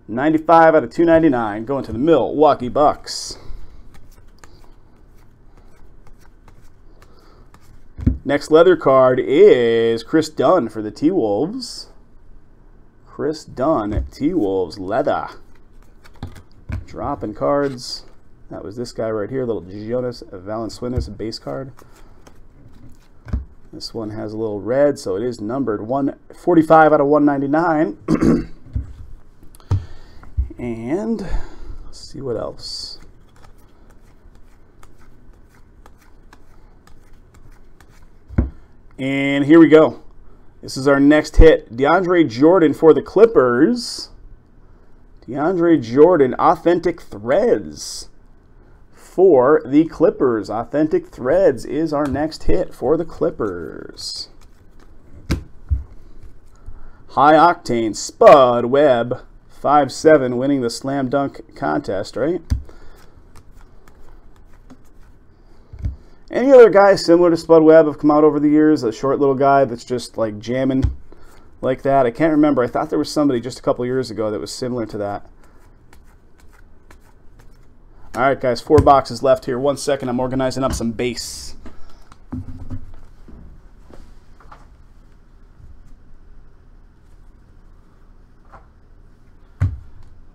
Speaker 1: 95 out of 299 going to the Milwaukee Bucks. Next leather card is Chris Dunn for the T-Wolves. Chris Dunn, T-Wolves, leather. Dropping cards. That was this guy right here, little Jonas Valanciunas base card. This one has a little red, so it is numbered 145 out of 199. And let's see what else. And here we go. This is our next hit. DeAndre Jordan for the Clippers. DeAndre Jordan, Authentic Threads for the Clippers. Authentic Threads is our next hit for the Clippers. High Octane, Spud Webb, 5'7", winning the slam dunk contest, right? Any other guys similar to Spud Webb have come out over the years? A short little guy that's just like jamming like that. I can't remember. I thought there was somebody just a couple years ago that was similar to that. All right, guys, 4 boxes left here. 1 second. I'm organizing up some base.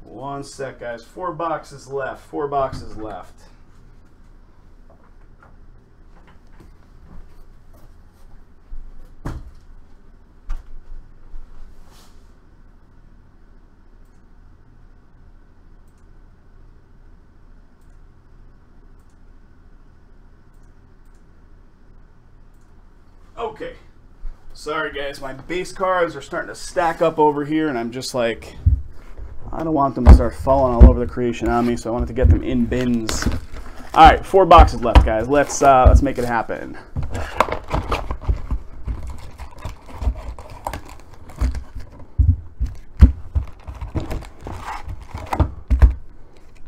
Speaker 1: One sec, guys. 4 boxes left. 4 boxes left. Okay, sorry guys, my base cards are starting to stack up over here, and I'm just like, I don't want them to start falling all over the creation on me, so I wanted to get them in bins. All right, 4 boxes left, guys. Let's make it happen.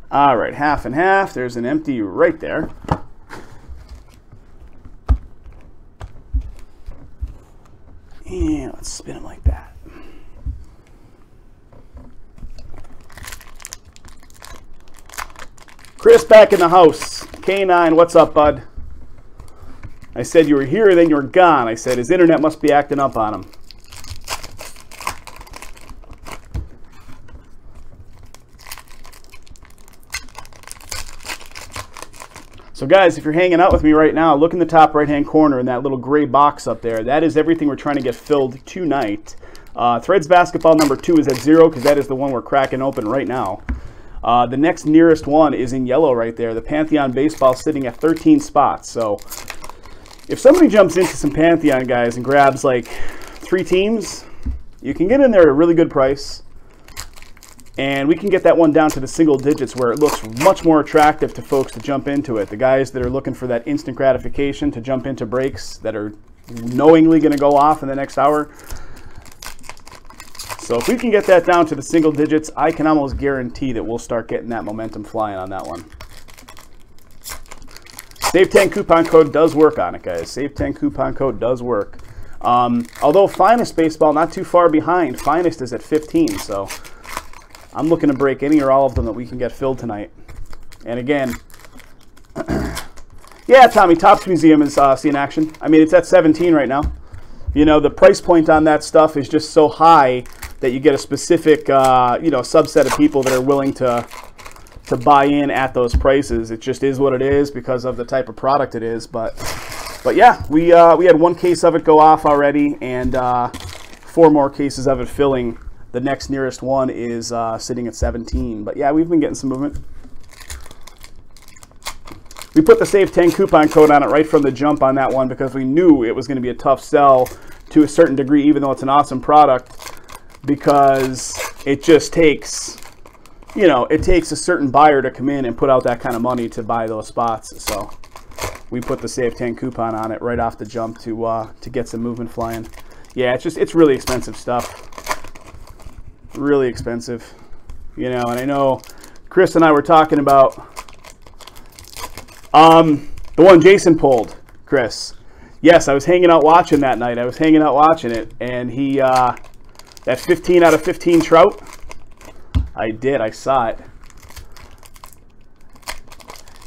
Speaker 1: All right, half and half. There's an empty right there. And let's spin them like that. Chris back in the house. K9, what's up, bud? I said you were here, then you were gone. I said his internet must be acting up on him. So guys, if you're hanging out with me right now, look in the top right-hand corner in that little gray box up there. That is everything we're trying to get filled tonight. Threads basketball number 2 is at 0 because that is the one we're cracking open right now. The next nearest one is in yellow right there. The Pantheon baseball sitting at 13 spots. So if somebody jumps into some Pantheon, guys, and grabs like 3 teams, you can get in there at a really good price. And we can get that one down to the single digits where it looks much more attractive to folks to jump into it. The guys that are looking for that instant gratification to jump into breaks that are knowingly going to go off in the next hour. So if we can get that down to the single digits, I can almost guarantee that we'll start getting that momentum flying on that one. Save 10 coupon code does work on it, guys. Save 10 coupon code does work. Although Finest Baseball, not too far behind. Finest is at 15, so I'm looking to break any or all of them that we can get filled tonight. And again, yeah, Tommy, Topps Museum is seeing action. I mean, it's at 17 right now. You know, the price point on that stuff is just so high that you get a specific, you know, subset of people that are willing to buy in at those prices. It just is what it is because of the type of product it is. But yeah, we had one case of it go off already, and 4 more cases of it filling. The next nearest one is sitting at 17. But yeah, we've been getting some movement. We put the Save 10 coupon code on it right from the jump on that one because we knew it was going to be a tough sell to a certain degree, even though it's an awesome product, because it just takes, you know, it takes a certain buyer to come in and put out that kind of money to buy those spots. So we put the Save 10 coupon on it right off the jump to get some movement flying. Yeah, it's really expensive stuff. Really expensive. You know, and I know Chris and I were talking about the one Jason pulled, Chris. Yes, I was hanging out watching that night. I was hanging out watching it, and he, that 15 out of 15 Trout, I did. I saw it.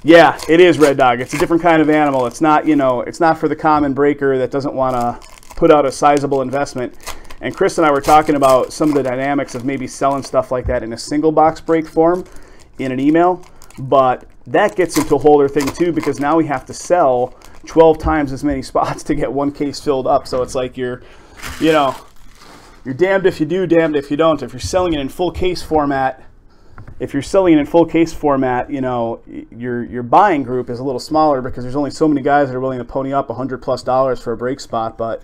Speaker 1: Yeah, it is, Red Dog. It's a different kind of animal. It's not, you know, it's not for the common breaker that doesn't want to put out a sizable investment. And Chris and I were talking about some of the dynamics of maybe selling stuff like that in a single box break form in an email, but that gets into a whole other thing too, because now we have to sell 12 times as many spots to get one case filled up. So it's like you're damned if you do, damned if you don't. If you're selling it in full case format, you know, your buying group is a little smaller because there's only so many guys that are willing to pony up $100+ for a break spot. But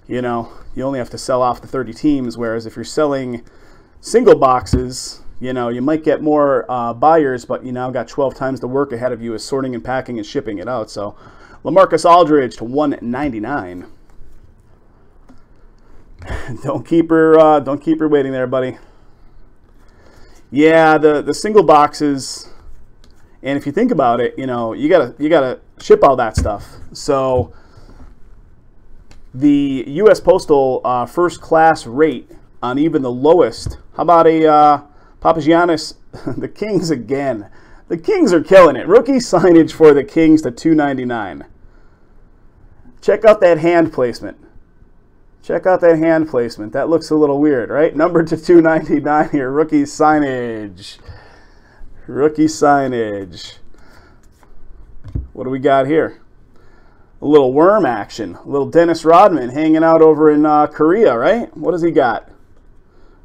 Speaker 1: you know, you only have to sell off the 30 teams. Whereas if you're selling single boxes, you know, you might get more buyers, but you now got 12 times the work ahead of you as sorting and packing and shipping it out. So, LaMarcus Aldridge to 199. Don't keep her waiting there, buddy. Yeah, the single boxes, and if you think about it, you know, you gotta ship all that stuff. So, the U.S. Postal first class rate on even the lowest. How about a Papagiannis, the Kings again. The Kings are killing it. Rookie signage for the Kings to $2.99. Check out that hand placement. Check out that hand placement. That looks a little weird, right? Number to $2.99 here. Rookie signage. Rookie signage. What do we got here? A little worm action. A little Dennis Rodman hanging out over in Korea, right? What does he got?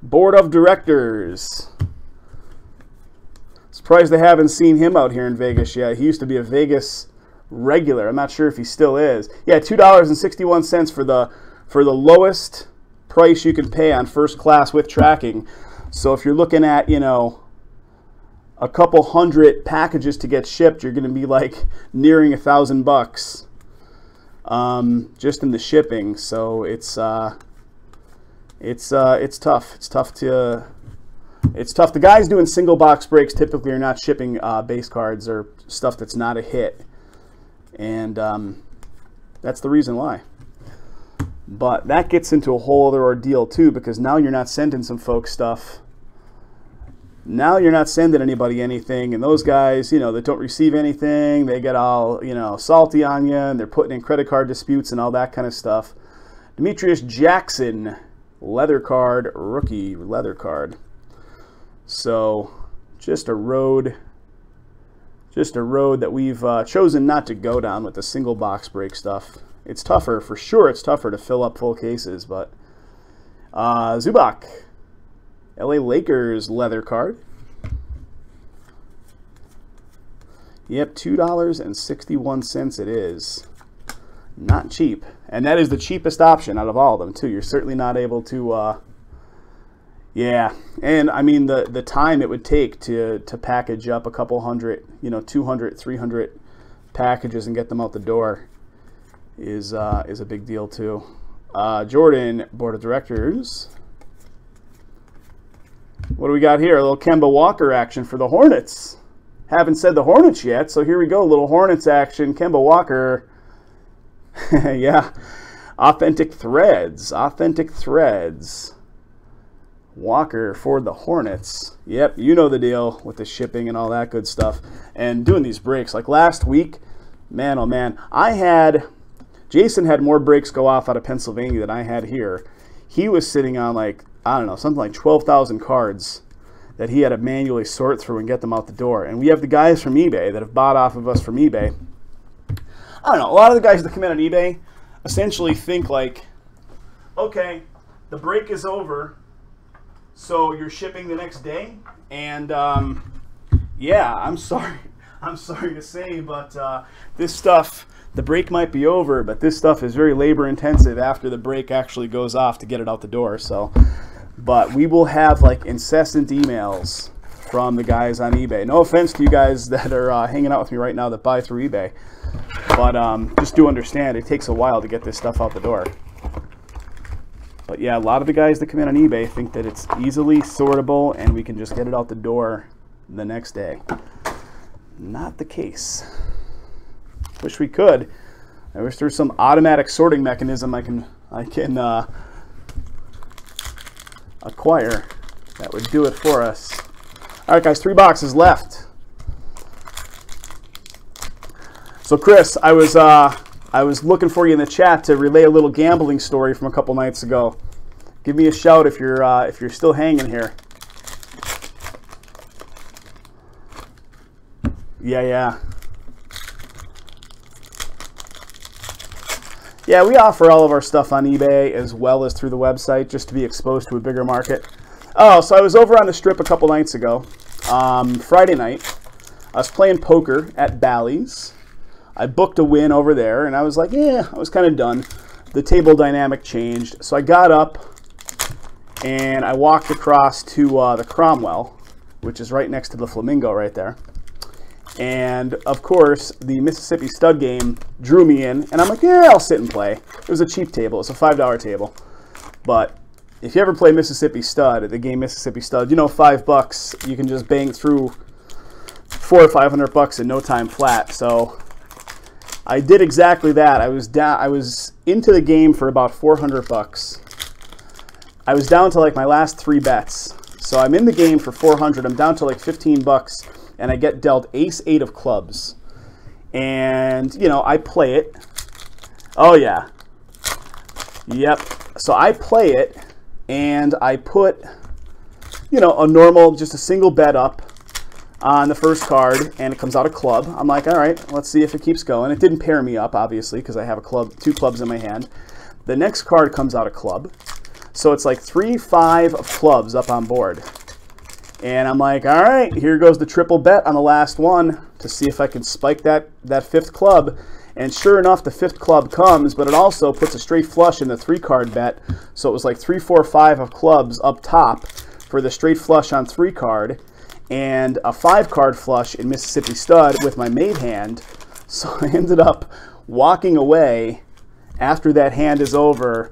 Speaker 1: Board of Directors. Surprised they haven't seen him out here in Vegas yet. He used to be a Vegas regular. I'm not sure if he still is. Yeah, $2.61 for the lowest price you can pay on first class with tracking. So if you're looking at, you know, a couple hundred packages to get shipped, you're going to be like nearing $1,000 just in the shipping. So it's tough. It's tough. The guys doing single box breaks typically are not shipping base cards or stuff that's not a hit, and that's the reason why. But that gets into a whole other ordeal too, because now you're not sending some folks stuff. Now you're not sending anybody anything, and those guys, you know, that don't receive anything, they get all, you know, salty on you, and they're putting in credit card disputes and all that kind of stuff. Demetrius Jackson, leather card, rookie leather card. So just a road that we've chosen not to go down with the single box break stuff. It's tougher, for sure. It's tougher to fill up full cases, but Zubac, LA Lakers leather card. Yep, $2.61 it is. Not cheap. And that is the cheapest option out of all of them, too. You're certainly not able to, yeah. And, I mean, the time it would take to package up a couple hundred, you know, 200, 300 packages and get them out the door is a big deal, too. Jordan, Board of Directors. What do we got here? A little Kemba Walker action for the Hornets. Haven't said the Hornets yet, so here we go. A little Hornets action. Kemba Walker. Yeah. Authentic Threads. Authentic Threads. Walker for the Hornets. Yep, you know the deal with the shipping and all that good stuff. And doing these breaks. Like last week, man, oh man, Jason had more breaks go off out of Pennsylvania than I had here. He was sitting on like, I don't know, something like 12,000 cards that he had to manually sort through and get them out the door. And we have the guys from eBay that have bought off of us from eBay. I don't know, a lot of the guys that come in on eBay essentially think like, okay, the break is over, so you're shipping the next day. And yeah, I'm sorry to say, but this stuff, the break might be over, but this stuff is very labor intensive after the break actually goes off to get it out the door. So, but we will have like incessant emails from the guys on eBay. No offense to you guys that are hanging out with me right now that buy through eBay, but just do understand it takes a while to get this stuff out the door. But yeah, a lot of the guys that come in on eBay think that it's easily sortable and we can just get it out the door the next day. Not the case. Wish we could. I wish there's some automatic sorting mechanism I can acquire that would do it for us. All right, guys, 3 boxes left. So, Chris, I was looking for you in the chat to relay a little gambling story from a couple nights ago. Give me a shout if you're still hanging here. Yeah. Yeah, we offer all of our stuff on eBay as well as through the website just to be exposed to a bigger market. Oh, so I was over on the strip a couple nights ago, Friday night. I was playing poker at Bally's. I booked a win over there, and I was like, yeah, I was kind of done. The table dynamic changed, so I got up and I walked across to the Cromwell, which is right next to the Flamingo right there. And, of course, the Mississippi Stud game drew me in. And I'm like, yeah, I'll sit and play. It was a cheap table. It's a $5 table. But if you ever play Mississippi Stud, at the game Mississippi Stud, you know $5, you can just bang through $400 or $500 in no time flat. So I did exactly that. I was into the game for about $400. I was down to like my last 3 bets. So I'm in the game for $400. I'm down to like $15. And I get dealt ace-8 of clubs. And, you know, I play it. Oh, yeah. Yep. So I play it, and I put, you know, a normal, just a single bet up on the first card, and it comes out a club. I'm like, all right, let's see if it keeps going. It didn't pair me up, obviously, because I have a club, 2 clubs in my hand. The next card comes out a club. So it's like 3-5 of clubs up on board. And I'm like, all right, here goes the triple bet on the last one to see if I can spike that 5th club. And sure enough, the 5th club comes, but it also puts a straight flush in the 3-card bet. So it was like 3-4-5 of clubs up top for the straight flush on 3-card, and a 5-card flush in Mississippi Stud with my made hand. So I ended up walking away after that hand is over,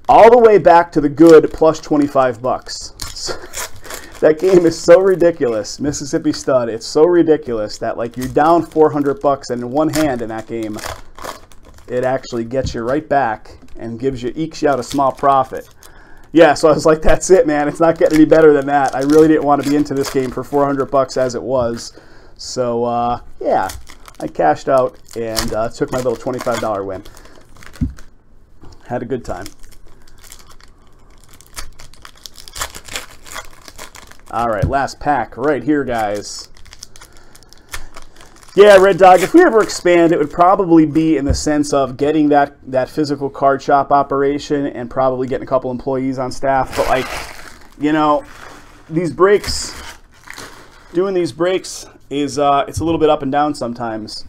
Speaker 1: all the way back to the good plus $25. That game is so ridiculous, Mississippi Stud. It's so ridiculous that like you're down $400 and in one hand in that game, it actually gets you right back and ekes you out a small profit. Yeah, so I was like, that's it, man. It's not getting any better than that. I really didn't want to be into this game for $400 as it was. So yeah, I cashed out and took my little $25 win. Had a good time. All right, last pack right here, guys. Yeah, Red Dog, if we ever expand, it would probably be in the sense of getting that physical card shop operation and probably getting a couple employees on staff. But, like, you know, these breaks, doing these breaks is, it's a little bit up and down sometimes.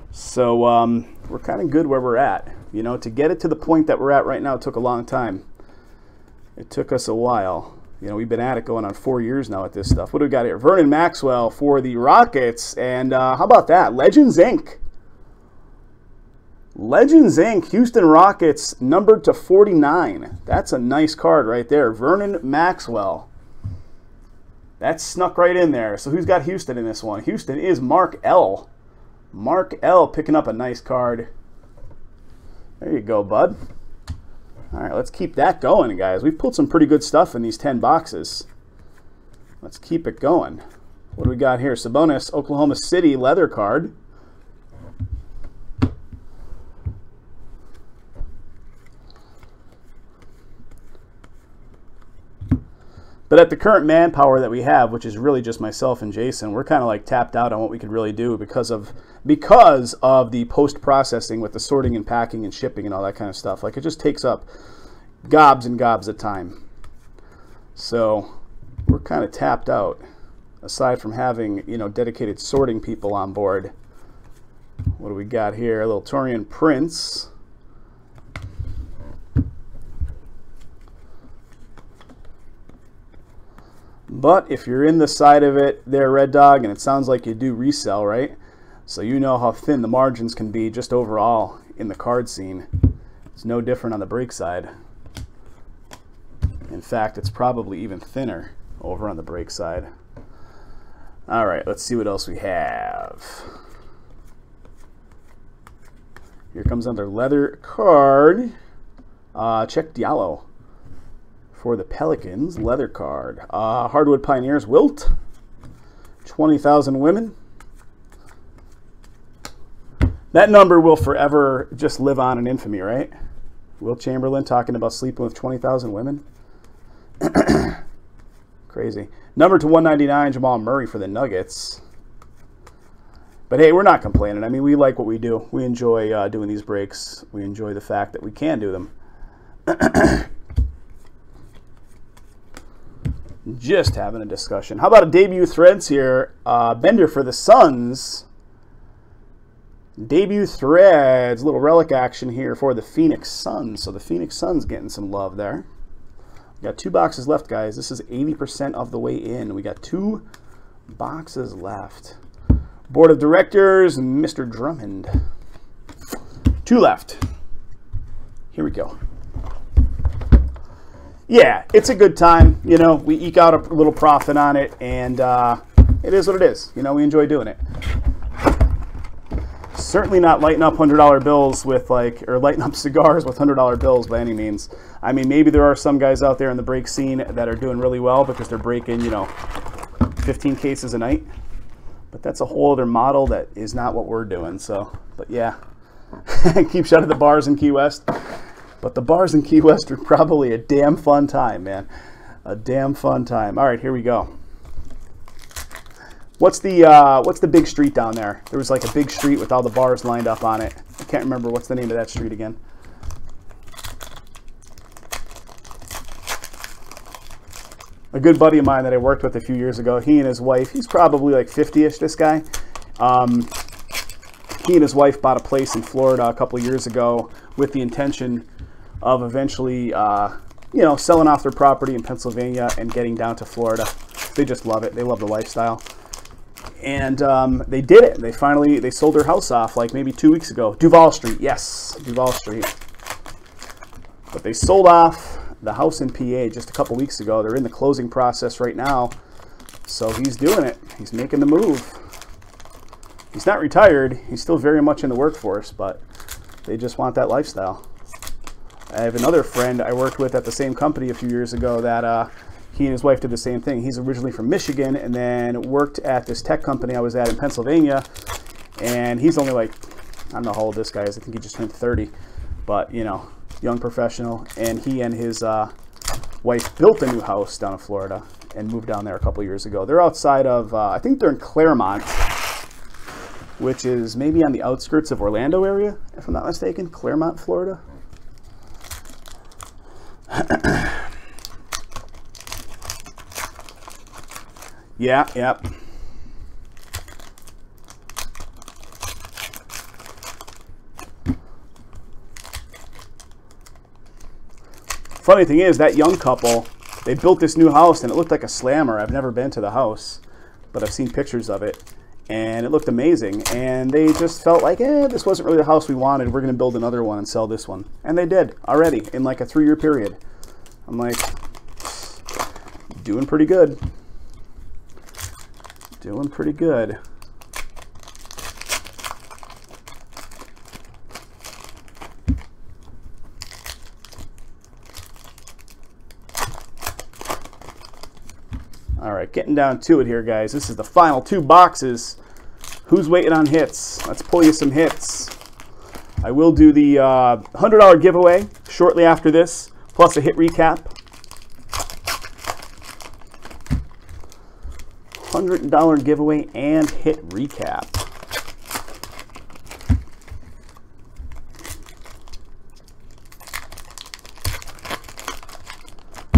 Speaker 1: So we're kind of good where we're at. You know, to get it to the point that we're at right now took a long time. It took us a while. You know, we've been at it going on 4 years now at this stuff. What do we got here? Vernon Maxwell for the Rockets. And how about that? Legends, Inc. Legends, Inc. Houston Rockets, numbered to 49. That's a nice card right there. Vernon Maxwell. That snuck right in there. So who's got Houston in this one? Houston is Mark L. Mark L. picking up a nice card. There you go, bud. All right, let's keep that going, guys. We've pulled some pretty good stuff in these 10 boxes. Let's keep it going. What do we got here? Sabonis, Oklahoma City leather card. But at the current manpower that we have, which is really just myself and Jason, we're kind of like tapped out on what we could really do because of the post-processing with the sorting and packing and shipping and all that kind of stuff. Like, it just takes up gobs and gobs of time. So we're kind of tapped out, aside from having, you know, dedicated sorting people on board. What do we got here? A little Taurean Prince. But if you're in the side of it there, Red Dog, and it sounds like you do resell, right? So you know how thin the margins can be just overall in the card scene. It's no different on the break side. In fact, it's probably even thinner over on the break side. All right, let's see what else we have. Here comes another leather card. Check Diallo. For the Pelicans, leather card. Hardwood Pioneers, Wilt. 20,000 women. That number will forever just live on in infamy, right? Wilt Chamberlain talking about sleeping with 20,000 women. Crazy. Number to 199, Jamal Murray for the Nuggets. But hey, we're not complaining. I mean, we like what we do. We enjoy doing these breaks. We enjoy the fact that we can do them. Just having a discussion. How about a debut Threads here? Bender for the Suns. Debut Threads. Little relic action here for the Phoenix Suns. So the Phoenix Suns getting some love there. We got 2 boxes left, guys. This is 80% of the way in. We got 2 boxes left. Board of Directors, Mr. Drummond. 2 left. Here we go. Yeah, it's a good time. You know, we eke out a little profit on it, and it is what it is. You know, we enjoy doing it. Certainly not lighting up $100 bills with or lighting up cigars with $100 bills by any means. I mean, maybe there are some guys out there in the break scene that are doing really well because they're breaking, you know, 15 cases a night. But that's a whole other model that is not what we're doing. So, but yeah, keep shut of the bars in Key West. But the bars in Key West are probably a damn fun time, man. A damn fun time. All right, here we go. What's the big street down there? There was like a big street with all the bars lined up on it. I can't remember what's the name of that street again. A good buddy of mine that I worked with a few years ago, he and his wife, he's probably like 50-ish, this guy. He and his wife bought a place in Florida a couple of years ago with the intention of eventually, you know, selling off their property in Pennsylvania and getting down to Florida. They just love it. They love the lifestyle. And they did it. They sold their house off like maybe 2 weeks ago. Duval Street, yes, Duval Street. But they sold off the house in PA just a couple weeks ago. They're in the closing process right now. So he's doing it. He's making the move. He's not retired. He's still very much in the workforce, but they just want that lifestyle. I have another friend I worked with at the same company a few years ago that he and his wife did the same thing. He's originally from Michigan and then worked at this tech company I was at in Pennsylvania. And he's only like, I don't know how old this guy is. I think he just turned 30. But, you know, young professional. And he and his wife built a new house down in Florida and moved down there a couple years ago. They're outside of, I think they're in Claremont, which is maybe on the outskirts of Orlando area, if I'm not mistaken. Claremont, Florida. Yeah. Funny thing is, that young couple, they built this new house and it looked like a slammer. I've never been to the house, but I've seen pictures of it. And it looked amazing. And they just felt like, this wasn't really the house we wanted. We're going to build another one and sell this one. And they did already in like a 3-year period. I'm like, doing pretty good. Doing pretty good. All right, getting down to it here, guys. This is the final 2 boxes. Who's waiting on hits? Let's pull you some hits. I will do the $100 giveaway shortly after this, plus a hit recap. $100 giveaway and hit recap.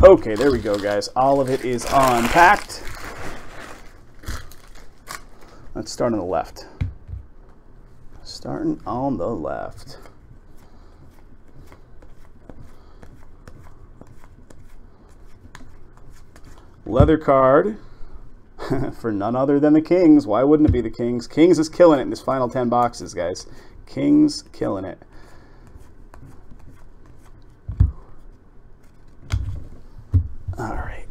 Speaker 1: Okay, there we go, guys. All of it is unpacked. Let's start on the left. Starting on the left. Leather card for none other than the Kings. Why wouldn't it be the Kings? Kings is killing it in this final 10 boxes, guys. Kings killing it. All right.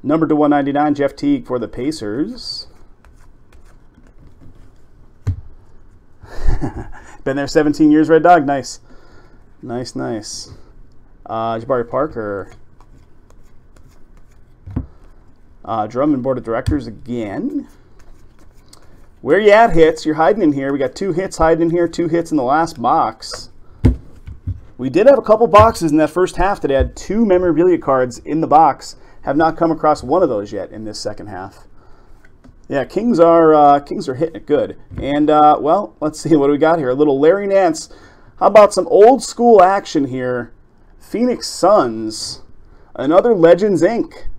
Speaker 1: Number to 199, Jeff Teague for the Pacers. Been there 17 years, Red Dog. Nice. Nice, nice. Jabari Parker. Drummond Board of Directors again. Where you at, hits? You're hiding in here. We got 2 hits hiding in here, 2 hits in the last box. We did have a couple boxes in that first half that had 2 memorabilia cards in the box. Have not come across one of those yet in this second half. Yeah, Kings are hitting it good. And, well, let's see what do we got here. A little Larry Nance. How about some old school action here? Phoenix Suns. Another Legends Inc.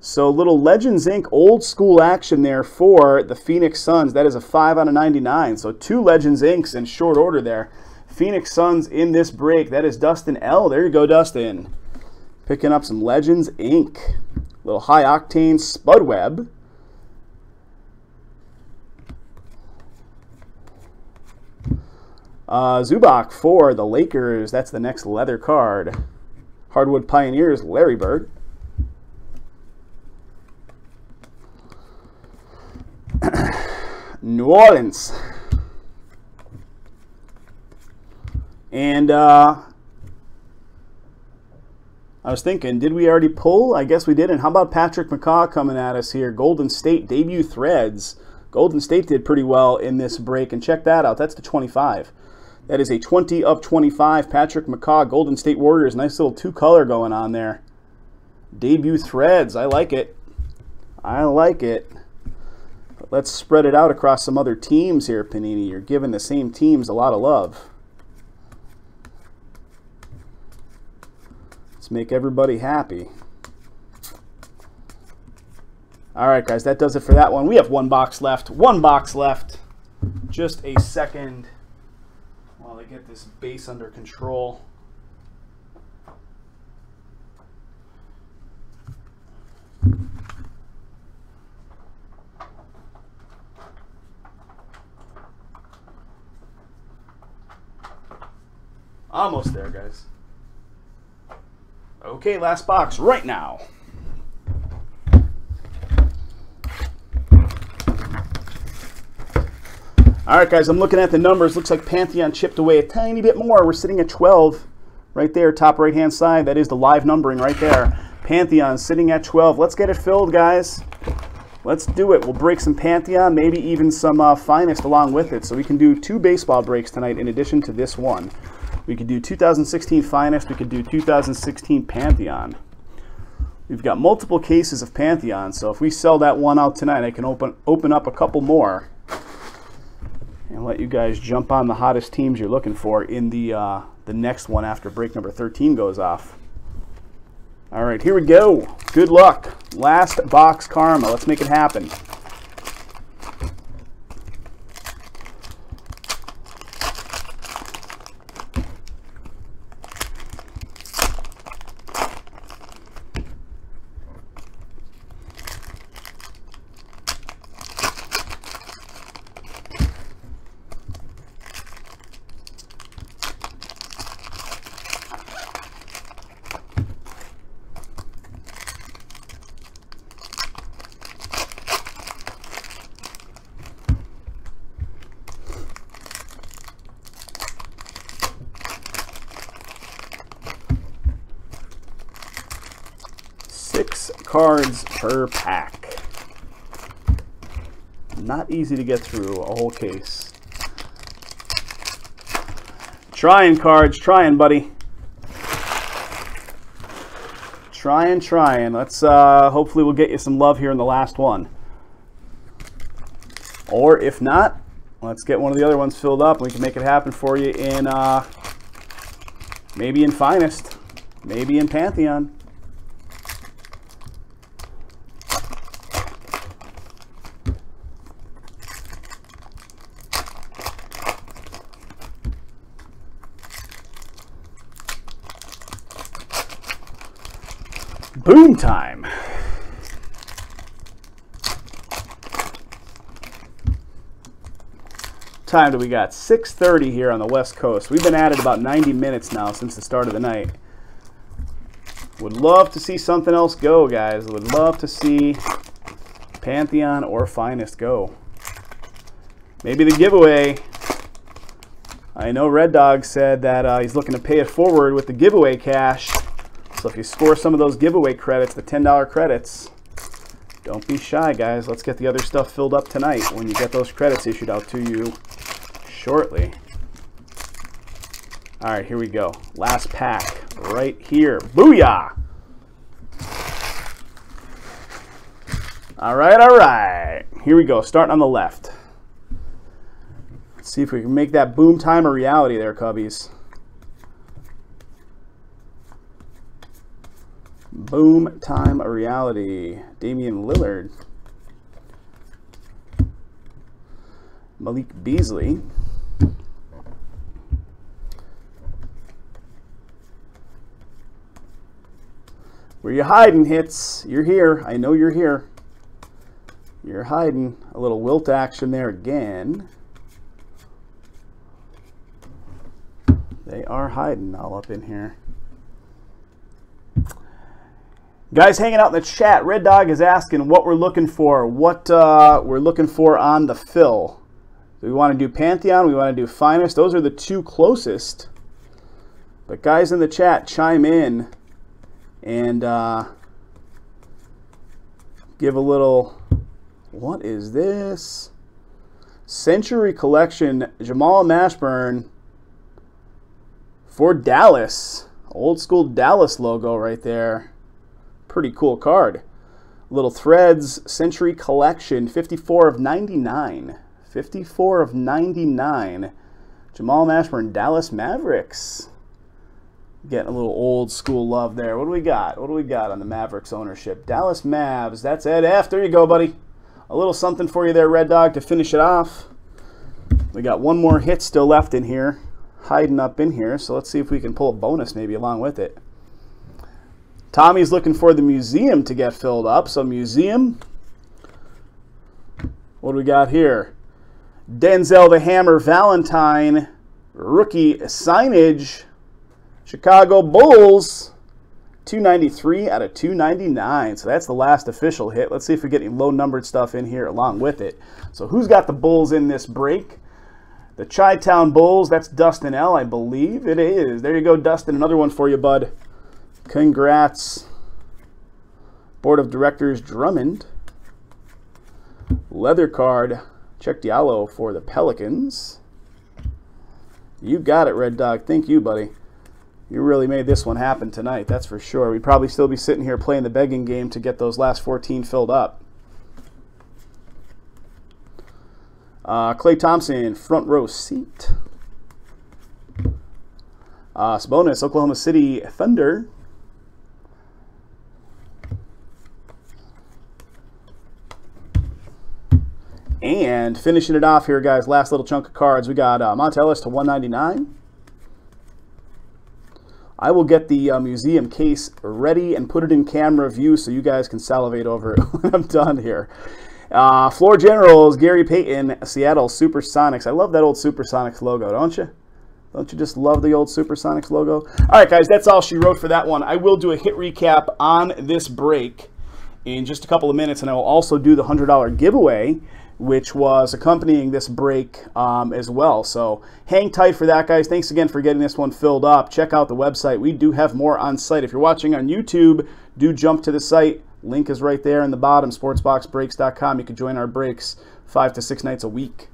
Speaker 1: So little Legends Inc. old school action there for the Phoenix Suns. That is a 5/99. So 2 Legends Incs in short order there. Phoenix Suns in this break. That is Dustin L. There you go, Dustin. Picking up some Legends Inc. Little high octane Spud Webb. Zubac for the Lakers. That's the next leather card. Hardwood Pioneers, Larry Bird. New Orleans. And I was thinking, did we already pull? I guess we didn't. How about Patrick McCaw coming at us here? Golden State debut threads. Golden State did pretty well in this break, and check that out. That's the 25. That is a 20 of 25. Patrick McCaw, Golden State Warriors. Nice little 2-color going on there. Debut threads. I like it. I like it. But let's spread it out across some other teams here, Panini. You're giving the same teams a lot of love. Let's make everybody happy. All right, guys, that does it for that one. We have 1 box left. 1 box left. Just a second while I get this base under control. Almost there, guys. Okay, last box right now. All right, guys, I'm looking at the numbers. Looks like Pantheon chipped away a tiny bit more. We're sitting at 12 right there, top right-hand side. That is the live numbering right there. Pantheon sitting at 12. Let's get it filled, guys. Let's do it. We'll break some Pantheon, maybe even some Finest along with it. So we can do 2 baseball breaks tonight in addition to this one. We could do 2016 Finest. We could do 2016 Pantheon. We've got multiple cases of Pantheon, so if we sell that one out tonight, I can open up a couple more and let you guys jump on the hottest teams you're looking for in the next one after break number 13 goes off. All right, here we go. Good luck. Last box karma. Let's make it happen. 6 cards per pack. Not easy to get through a whole case. Trying, Cards. Trying, buddy. Trying. Let's, hopefully we'll get you some love here in the last one. Or if not, let's get one of the other ones filled up and we can make it happen for you in, maybe in Finest. Maybe in Pantheon. Boom time. Time do we got? 6:30 here on the West Coast. We've been at it about 90 minutes now since the start of the night. Would love to see something else go, guys. Would love to see Pantheon or Finest go. Maybe the giveaway. I know Red Dog said that he's looking to pay it forward with the giveaway cash. So if you score some of those giveaway credits, the $10 credits, don't be shy, guys. Let's get the other stuff filled up tonight when you get those credits issued out to you shortly. All right, here we go. Last pack right here. Booyah! All right. Here we go, starting on the left. Let's see if we can make that boom time a reality there, Cubbies. Boom time a reality. Damian Lillard. Malik Beasley. Where you hiding, Hits? You're here. I know you're here. You're hiding. A little wilt action there again. They are hiding all up in here. Guys hanging out in the chat, Red Dog is asking what we're looking for. What we're looking for on the fill. Do we want to do Pantheon? We want to do Finest? Those are the two closest. But guys in the chat, chime in and give a little, what is this? Century Collection, Jamal Mashburn for Dallas. Old school Dallas logo right there. Pretty cool card. Little Threads Century Collection, 54 of 99. 54 of 99. Jamal Mashburn, Dallas Mavericks. Getting a little old school love there. What do we got? What do we got on the Mavericks ownership? Dallas Mavs. That's Ed F. There you go, buddy. A little something for you there, Red Dog, to finish it off. We got one more hit still left in here. Hiding up in here. So let's see if we can pull a bonus maybe along with it. Tommy's looking for the museum to get filled up. So museum. What do we got here? Denzel the Hammer Valentine. Rookie signage. Chicago Bulls. 293 out of 299. So that's the last official hit. Let's see if we get any low-numbered stuff in here along with it. So who's got the Bulls in this break? The Chi-Town Bulls. That's Dustin L., I believe it is. There you go, Dustin. Another one for you, bud. Congrats. Board of Directors Drummond. Leather card. Check Diallo for the Pelicans. You got it, Red Dog. Thank you, buddy. You really made this one happen tonight, that's for sure. We'd probably still be sitting here playing the begging game to get those last 14 filled up. Klay Thompson, front row seat. Sabonis, Oklahoma City Thunder. And finishing it off here, guys, last little chunk of cards. We got Monta Ellis to 199. I will get the museum case ready and put it in camera view so you guys can salivate over it when I'm done here. Floor Generals, Gary Payton, Seattle Supersonics. I love that old Supersonics logo, don't you? Don't you just love the old Supersonics logo? All right, guys, that's all she wrote for that one. I will do a hit recap on this break in just a couple of minutes, and I will also do the $100 giveaway, which was accompanying this break as well. So hang tight for that, guys. Thanks again for getting this one filled up. Check out the website. We do have more on site. If you're watching on YouTube, do jump to the site. Link is right there in the bottom, SportsBoxBreaks.com. You can join our breaks 5 to 6 nights a week.